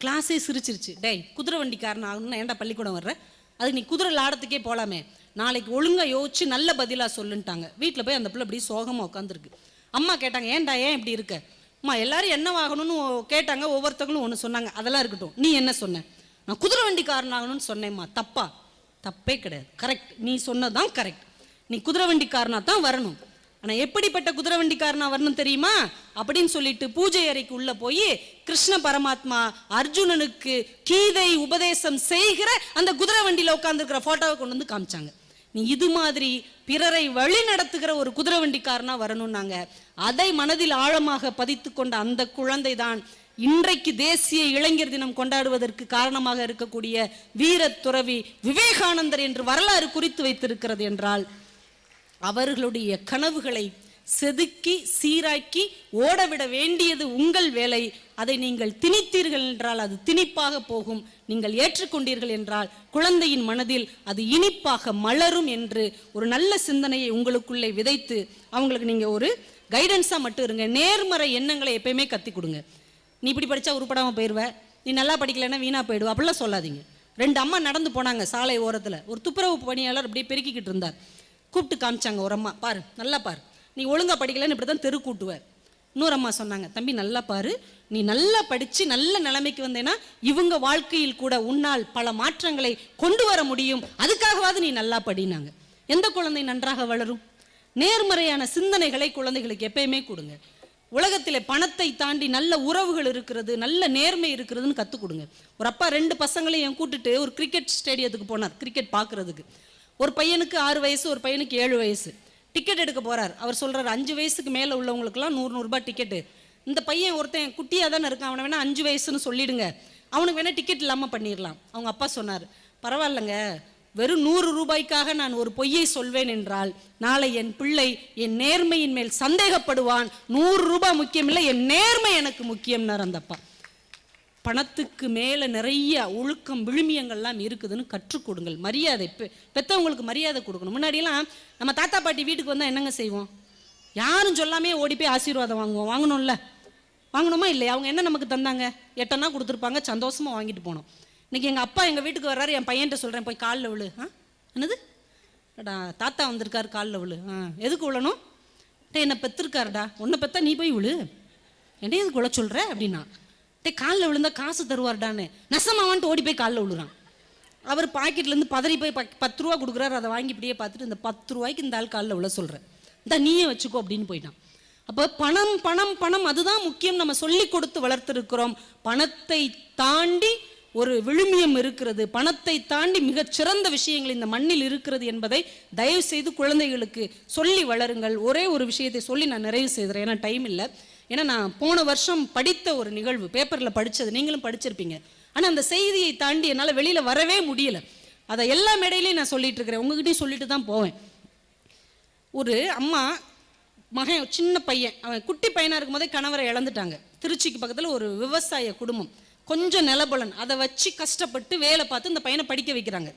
கிளாஸே சிரிச்சிருச்சு. டேய், குதிரை வண்டிக்காரன் ஆகணும்னா ஏன்டா பள்ளிக்கூடம் வர்ற? அதுக்கு நீ குதிரை லாடத்துக்கே போகலாமே, நாளைக்கு ஒழுங்காக யோசிச்சு நல்ல பதிலாக சொல்லுன்ட்டாங்க. வீட்டில் போய் அந்த பிள்ளை அப்படி சோகமாக உட்காந்துருக்கு. அம்மா கேட்டாங்க, ஏன்டா ஏன் இப்படி இருக்க? அம்மா எல்லாரும் என்னவாகணும்னு கேட்டாங்க, ஒவ்வொருத்தங்களும் ஒன்று சொன்னாங்க, அதெல்லாம் இருக்கட்டும், நீ என்ன சொன்ன? நான் குதிரை வண்டிக்காரன் ஆகணும்னு சொன்னேம்மா. தப்பா? தப்பே கிடையாது, கரெக்ட். நீ சொன்னதான் கரெக்ட். நீ குதிரை வண்டிக்காரனா தான் வரணும். ஆனா எப்படிப்பட்ட குதிரை வண்டிக்காரனா வரணும் தெரியுமா அப்படின்னு சொல்லிட்டு பூஜை அறைக்கு உள்ள போய் கிருஷ்ண பரமாத்மா அர்ஜுனனுக்கு கீதை உபதேசம் செய்கிற அந்த குதிரை வண்டியில உட்கார்ந்துருக்கிற போட்டோவை கொண்டு வந்து காமிச்சாங்க. நீ இது மாதிரி பிறரை வழி நடத்துகிற ஒரு குதிரை வண்டிக்காரனா வரணும்னாங்க. அதை மனதில் ஆழமாக பதித்து கொண்ட அந்த குழந்தை தான் இன்றைக்கு தேசிய இளைஞர் தினம் கொண்டாடுவதற்கு காரணமாக இருக்கக்கூடிய வீர துறவி விவேகானந்தர் என்று வரலாறு குறித்து வைத்திருக்கிறது என்றால், அவர்களுடைய கனவுகளை செதுக்கி சீராக்கி ஓடவிட வேண்டியது உங்கள் வேலை. அதை நீங்கள் திணித்தீர்கள் என்றால் அது திணிப்பாக போகும். நீங்கள் ஏற்றுக்கொண்டீர்கள் என்றால் குழந்தையின் மனதில் அது இனிப்பாக மலரும் என்று ஒரு நல்ல சிந்தனையை உங்களுக்குள்ளே விதைத்து அவங்களுக்கு நீங்கள் ஒரு கைடன்ஸாக மட்டும் இருங்க. நேர்மறை எண்ணங்களை எப்பயுமே கற்றுக் கொடுங்க. நீ இப்படி படித்தா உருப்படாமல் போயிடுவ, நீ நல்லா படிக்கலைன்னா வீணாக போயிடுவா, அப்படிலாம் சொல்லாதீங்க. 2 அம்மா நடந்து போனாங்க சாலை ஓரத்தில். ஒரு துப்புரவு பணியாளர் அப்படியே பெருக்கிக்கிட்டு இருந்தார். கூப்பிட்டு காமிச்சாங்க ஒரு அம்மா, பாரு நல்லா பாரு, நீ ஒழுங்காக படிக்கலன்னு இப்படி தான் தெரு கூட்டுவ. இன்னொரு அம்மா சொன்னாங்க, தம்பி நல்லா பாரு, நீ நல்லா படித்து நல்ல நிலைமைக்கு வந்தேன்னா இவங்க வாழ்க்கையில் கூட உன்னால் பல மாற்றங்களை கொண்டு வர முடியும், அதுக்காகவாது நீ நல்லா படினாங்க. எந்த குழந்தை நன்றாக வளரும்? நேர்மறையான சிந்தனைகளை குழந்தைகளுக்கு எப்பயுமே கொடுங்க. உலகத்தில் பணத்தை தாண்டி நல்ல உறவுகள் இருக்கிறது, நல்ல நேர்மை இருக்கிறதுன்னு கற்றுக் கொடுங்க. ஒரு அப்பா 2 பசங்களையும் கூட்டுட்டு ஒரு கிரிக்கெட் ஸ்டேடியத்துக்கு போனார் கிரிக்கெட் பார்க்குறதுக்கு. ஒரு பையனுக்கு 6 வயசு, ஒரு பையனுக்கு 7 வயசு. டிக்கெட் எடுக்க போகிறார். அவர் சொல்கிறார், 5 வயசுக்கு மேலே உள்ளவங்களுக்குலாம் 100 ரூபாய் டிக்கெட்டு. இந்த பையன் ஒருத்தன் குட்டியாக தானே இருக்கான், அவனை வேணால் 5 வயசுன்னு சொல்லிடுங்க, அவனுக்கு வேணால் டிக்கெட் இல்லாமல் பண்ணிடலாம். அவங்க அப்பா சொன்னார், பரவாயில்லைங்க, வெறும் 100 ரூபாய்க்காக நான் ஒரு பொய்யை சொல்வேன் என்றால் நாளை என் பிள்ளை என் நேர்மையின் மேல் சந்தேகப்படுவான். 100 ரூபாய் முக்கியம் இல்லை, என் நேர்மை எனக்கு முக்கியம்னார் அந்த அப்பா. பணத்துக்கு மேலே நிறைய ஒழுக்கம் விழுமியங்கள்லாம் இருக்குதுன்னு கற்றுக் கொடுங்கள். மரியாதை, பெற்றவங்களுக்கு மரியாதை கொடுக்கணும். முன்னாடியெல்லாம் நம்ம தாத்தா பாட்டி வீட்டுக்கு வந்தால் என்னங்க செய்வோம்? யாரும் சொல்லாமே ஓடி போய் ஆசீர்வாதம் வாங்குவோம். வாங்கணும்ல, வாங்கணுமா இல்லையா? அவங்க என்ன நமக்கு தந்தாங்க? 8 அண்ணா கொடுத்துருப்பாங்க, சந்தோஷமாக வாங்கிட்டு போனோம். இன்றைக்கி எங்கள் அப்பா எங்கள் வீட்டுக்கு வர்றாரு, என் பையன்ட்ட சொல்கிறேன், போய் காலில் விழு. என்னது தாத்தா வந்திருக்காரு காலில் விழு. எதுக்கு விழணும்? என்னை பெற்றிருக்காருடா, உன்னை பெற்றா நீ போய் விழு, என்ன எதுக்கு விழ சொல்கிற அப்படின்னா, காலில் விழுந்தா காசு தருவார்டான்னு நெசமாவான்ட்டு ஓடி போய் காலில் விழுறான். அவர் பாக்கெட்லேருந்து பதறி போய் 10 ரூபா கொடுக்குறாரு. அதை வாங்கி இப்படியே பார்த்துட்டு, இந்த 10 ரூபாய்க்கு இந்த ஆள் காலில் விழ சொல்கிறேன், இந்த நீயே வச்சுக்கோ அப்படின்னு போயிட்டான். அப்போ பணம் பணம் பணம் அதுதான் முக்கியம், நம்ம சொல்லி கொடுத்து வளர்த்துருக்கிறோம். பணத்தை தாண்டி ஒரு விழுமியம் இருக்கிறது, பணத்தை தாண்டி மிகச்சிறந்த விஷயங்கள் இந்த மண்ணில் இருக்கிறது என்பதை தயவு செய்து குழந்தைகளுக்கு சொல்லி வளருங்கள். ஒரே ஒரு விஷயத்தை சொல்லி நான் நிறைவு செய்கிறேன், ஏன்னா டைம் இல்லை. ஏன்னா நான் போன வருஷம் படித்த ஒரு நிகழ்வு, பேப்பரில் படித்தது, நீங்களும் படிச்சிருப்பீங்க. ஆனால் அந்த செய்தியை தாண்டி என்னால் வெளியில் வரவே முடியலை. அதை எல்லா மேடையிலையும் நான் சொல்லிட்டு இருக்கிறேன், உங்ககிட்டையும் சொல்லிட்டு தான் போவேன். ஒரு அம்மா மகன், சின்ன பையன், அவன் குட்டி பையனாக இருக்கும் போதே கணவரை இழந்துட்டாங்க. திருச்சிக்கு பக்கத்தில் ஒரு விவசாய குடும்பம், கொஞ்சம் நிலபலன், அதை வச்சு கஷ்டப்பட்டு வேலை பார்த்து இந்த பையனை படிக்க வைக்கிறாங்க.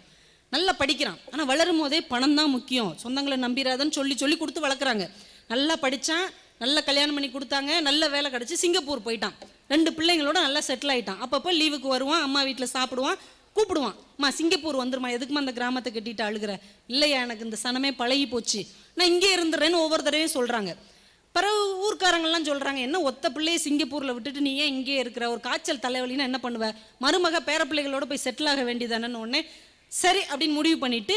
நல்லா படிக்கிறான். ஆனால் வளரும் போதே பணம் தான் முக்கியம், சொந்தங்களை நம்பிராதன்னு சொல்லி சொல்லி கொடுத்து வளர்க்குறாங்க. நல்லா படித்தான், நல்ல கல்யாணம் பண்ணி கொடுத்தாங்க, நல்ல வேலை கிடச்சி சிங்கப்பூர் போயிட்டான். 2 பிள்ளைங்களோட நல்லா செட்டில் ஆகிட்டான். அப்பப்போ லீவுக்கு வருவான், அம்மா வீட்டில் சாப்பிடுவான், கூப்பிடுவான், அம்மா சிங்கப்பூர் வந்துருமா, எதுக்குமா அந்த கிராமத்தை கட்டிட்டு அழுகிற? இல்லையா, எனக்கு இந்த சனமே பழகி போச்சு, நான் இங்கே இருந்துடுறேன்னு ஒவ்வொரு தடவையும் சொல்கிறாங்க. பிறகு ஊர்க்காரங்கள்லாம் சொல்கிறாங்க, என்ன ஒத்த பிள்ளையை சிங்கப்பூரில் விட்டுட்டு நீ ஏன் இங்கே இருக்கிற, ஒரு காய்ச்சல் தலைவலின்னா என்ன பண்ணுவேன், மருமக பேர பிள்ளைகளோட போய் செட்டில் ஆக வேண்டியதானேன்னு உடனே சரி அப்படின்னு முடிவு பண்ணிவிட்டு,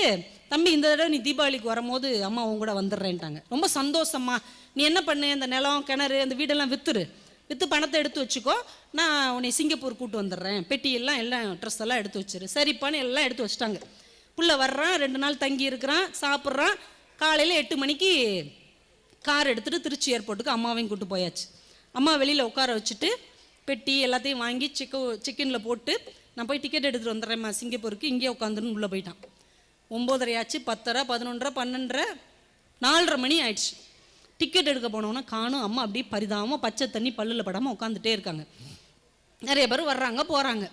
தம்பி இந்த தடவை நீ தீபாவளிக்கு வரும்போது அம்மா அவங்க கூட வந்துடுறேன்ட்டாங்க. ரொம்ப சந்தோஷம்மா, நீ என்ன பண்ணு, அந்த நிலம் கிணறு அந்த வீடெல்லாம் விற்று பணத்தை எடுத்து வச்சுக்கோ, நான் உன்னை சிங்கப்பூர் கூப்பிட்டு வந்துடுறேன், பெட்டியெல்லாம் எல்லாம் ட்ரெஸ் எல்லாம் எடுத்து வச்சிரு. சரிப்பான்னு எல்லாம் எடுத்து வச்சுட்டாங்க. புள்ள வர்றான், 2 நாள் தங்கி இருக்கிறான், சாப்பிட்றான். காலையில் 8 மணிக்கு கார் எடுத்துகிட்டு திருச்சி ஏர்போர்ட்டுக்கு அம்மாவையும் கூப்பிட்டு போயாச்சு. அம்மா வெளியில் உட்கார வச்சுட்டு பெட்டி எல்லாத்தையும் வாங்கி சிக்கனில் போட்டு, நான் போய் டிக்கெட் எடுத்துகிட்டு வந்துடுறேம்மா சிங்கப்பூருக்கு, இங்கே உட்காந்துன்னு உள்ளே போயிட்டான். 9:30 ஆச்சு, 10:30, 11:30, 12:30, 4:30 மணி ஆயிடுச்சு. டிக்கெட் எடுக்க போனோன்னா காணும். அம்மா அப்படியே பரிதாபமாக பச்சை தண்ணி பல்லில் படாமல் உட்காந்துட்டே இருக்காங்க. நிறைய பேர் வர்றாங்க போகிறாங்க.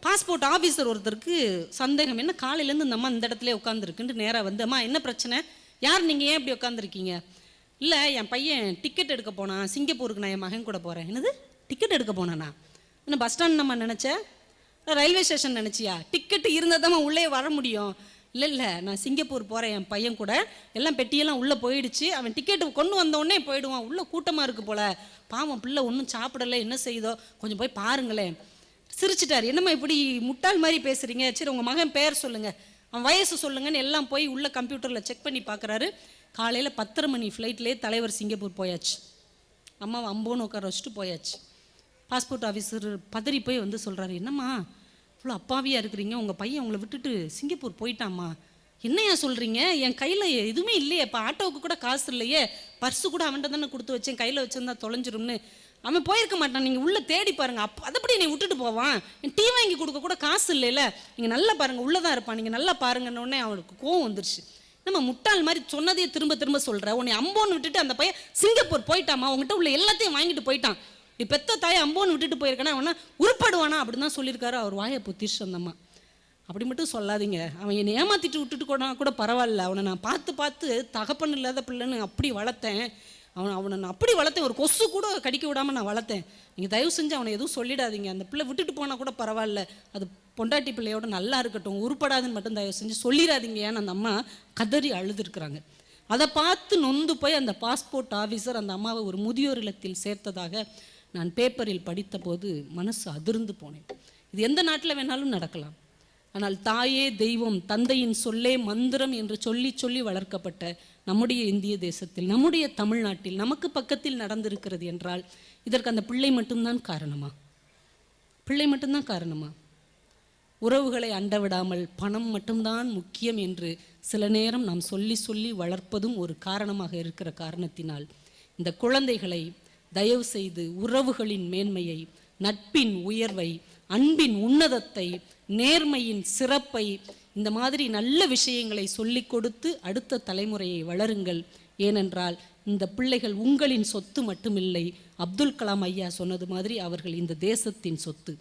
பாஸ்போர்ட் ஆஃபீஸர் ஒருத்தருக்கு சந்தேகம், என்ன காலையிலேருந்து இந்த அம்மா இந்த இடத்துல உட்காந்துருக்குன்ட்டு நேராக வந்து, அம்மா என்ன பிரச்சனை, யார் நீங்கள், ஏன் இப்படி உட்காந்துருக்கீங்க? இல்லை என் பையன் டிக்கெட் எடுக்க போனான் சிங்கப்பூருக்கு, நான் என் மகன் கூட போகிறேன். என்னது டிக்கெட் எடுக்க போனானா? என்ன பஸ் ஸ்டாண்ட் நம்ம நினச்சேன், ரயில்வே ஸ்டேஷன் நினச்சியா? டிக்கெட்டு இருந்தால் தான் உள்ளே வர முடியும். இல்லை நான் சிங்கப்பூர் போகிறேன் என் பையன் கூட, எல்லாம் பெட்டியெல்லாம் உள்ளே போயிடுச்சு, அவன் டிக்கெட்டு கொண்டு வந்தோடனே போயிடுவான், உள்ளே கூட்டமாக இருக்குது போல், பாவம் பிள்ளை ஒன்றும் சாப்பிடலை, என்ன செய்தோ கொஞ்சம் போய் பாருங்களேன். சிரிச்சிட்டார். என்னம்மா இப்படி முட்டாள் மாதிரி பேசுறீங்க, சரி உங்கள் மகன் பேர் சொல்லுங்க, அவன் வயசு சொல்லுங்கன்னு எல்லாம் போய் உள்ள கம்ப்யூட்டரில் செக் பண்ணி பார்க்குறாரு. காலையில் 10:30 மணி ஃப்ளைட்லேயே தலைவர் சிங்கப்பூர் போயாச்சு. அம்மாவை அம்போன்னு உட்கார வச்சுட்டு போயாச்சு. பாஸ்போர்ட் ஆஃபீஸர் பதறி போய் வந்து சொல்கிறாரு, என்னம்மா இவ்வளோ அப்பாவியாக இருக்கிறீங்க, உங்கள் பையன் உங்களை விட்டுட்டு சிங்கப்பூர் போயிட்டாம்மா, என்னையா சொல்கிறீங்க, என் கையில் எதுவுமே இல்லையே, இப்போ ஆட்டோவுக்கு கூட காசு இல்லையே, பர்ஸு கூட அவன்கிட்ட தானே கொடுத்து வச்சேன், கையில் வச்சுருந்தா தொலைஞ்சிரும்னு. அவன் போயிருக்க மாட்டான், நீங்கள் உள்ளே தேடி பாருங்கள். அதைப்படி நீ விட்டுட்டு போவான், என் டீ வாங்கி கொடுக்க கூட காசு இல்லைல்ல, நீங்கள் நல்லா பாருங்கள், உள்ளே தான் இருப்பான், நீங்கள் நல்லா பாருங்கன்னொடனே அவனுக்கு கோவம் வந்துருச்சு. நம்ம முட்டாள் மாதிரி சொன்னதையே திரும்ப திரும்ப சொல்கிற, உன்னை அம்போன்னு விட்டுட்டு அந்த பையன் சிங்கப்பூர் போயிட்டாமா, உங்ககிட்ட உள்ள எல்லாத்தையும் வாங்கிட்டு போயிட்டான், நீ பெத்த தாயை அம்போன்னு விட்டுட்டு போயிருக்கானா, அவனா உருப்படுவானா அப்படின்னு தான் சொல்லியிருக்காரு. அவர் வாயை பொத்திருச்சு அந்த அம்மா. அப்படி மட்டும் சொல்லாதீங்க, அவன் என்னை ஏமாற்றிட்டு விட்டுட்டு கூட பரவாயில்ல, அவனை நான் பார்த்து தகப்பன் இல்லாத பிள்ளைன்னு அப்படி வளர்த்தேன், அவனை நான் அப்படி வளர்த்தேன், ஒரு கொசு கூட கடிக்க விடாமல் நான் வளர்த்தேன், நீங்கள் தயவு செஞ்சு அவனை எதுவும் சொல்லிடாதீங்க, அந்த பிள்ளை விட்டுட்டு போனால் கூட பரவாயில்ல, அது பொண்டாட்டி பிள்ளையோட நல்லா இருக்கட்டும், உருப்படாதுன்னு மட்டும் தயவு செஞ்சு சொல்லிடாதீங்க ஏன்னு அந்த அம்மா கதறி அழுதுருக்குறாங்க. அதை பார்த்து நொந்து போய் அந்த பாஸ்போர்ட் ஆஃபீஸர் அந்த அம்மாவை ஒரு முதியோர் இல்லத்தில் சேர்த்ததாக நான் பேப்பரில் படித்த போது மனசு அதிர்ந்து போனேன். இது எந்த நாட்டில் வேணாலும் நடக்கலாம். ஆனால் தாயே தெய்வம், தந்தையின் சொல்லே மந்திரம் என்று சொல்லி சொல்லி வளர்க்கப்பட்ட நம்முடைய இந்திய தேசத்தில், நம்முடைய தமிழ்நாட்டில், நமக்கு பக்கத்தில் நடந்திருக்கிறது என்றால் இதற்கு அந்த பிள்ளை மட்டும்தான் காரணமா? பிள்ளை மட்டும்தான் காரணமா? உறவுகளை அண்டவிடாமல் பணம் மட்டும்தான் முக்கியம் என்று சில நேரம் நாம் சொல்லி சொல்லி வளர்ப்பதும் ஒரு காரணமாக இருக்கிற காரணத்தினால் இந்த குழந்தைகளை தயவு செய்து உறவுகளின் மேன்மையை, நட்பின் உயர்வை, அன்பின் உன்னதத்தை, நேர்மையின் சிறப்பை, இந்த மாதிரி நல்ல விஷயங்களை சொல்லிக் கொடுத்து அடுத்த தலைமுறையை வளருங்கள். ஏனென்றால் இந்த பிள்ளைகள் உங்களின் சொத்து மட்டுமில்லை, அப்துல் கலாம் ஐயா சொன்னது மாதிரி அவர்கள் இந்த தேசத்தின் சொத்து.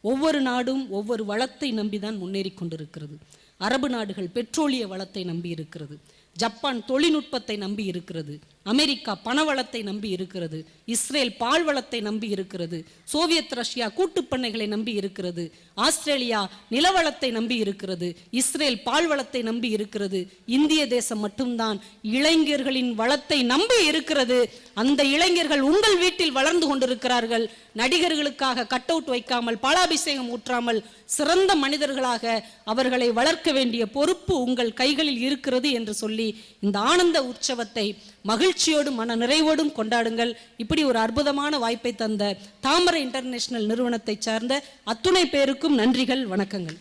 ஒவ்வொரு நாடும் ஒவ்வொரு வளத்தை நம்பிதான் முன்னேறி கொண்டிருக்கிறது. அரபு நாடுகள் பெட்ரோலிய வளத்தை நம்பி இருக்கிறது, ஜப்பான் தொழில்நுட்பத்தை நம்பி இருக்கிறது, அமெரிக்கா பணவளத்தை நம்பி இருக்கிறது, இஸ்ரேல் பால் வளத்தை நம்பி இருக்கிறது, சோவியத் ரஷ்யா கூட்டுப்பண்ணைகளை நம்பி இருக்கிறது, ஆஸ்திரேலியா நிலவளத்தை நம்பி இருக்கிறது, இஸ்ரேல் பால் வளத்தை நம்பி இருக்கிறது. இந்திய தேசம் மட்டும்தான் இளைஞர்களின் வளத்தை நம்பி இருக்கிறது. அந்த இளைஞர்கள் உங்கள் வீட்டில் வளர்ந்து கொண்டிருக்கிறார்கள். நடிகர்களுக்காக கட் அவுட் வைக்காமல், பாலாபிஷேகம் ஊற்றாமல் சிறந்த மனிதர்களாக அவர்களை வளர்க்க வேண்டிய பொறுப்பு உங்கள் கைகளில் இருக்கிறது என்று சொல்லி இந்த ஆனந்த உற்சவத்தை மகிழ்ச்சியோடும் மன நிறைவோடும் கொண்டாடுங்கள். இப்படி ஒரு அற்புதமான வாய்ப்பை தந்த தாமரை இன்டர்நேஷனல் நிறுவனத்தை சார்ந்த அத்துணை பேருக்கும் நன்றிகள், வணக்கங்கள்.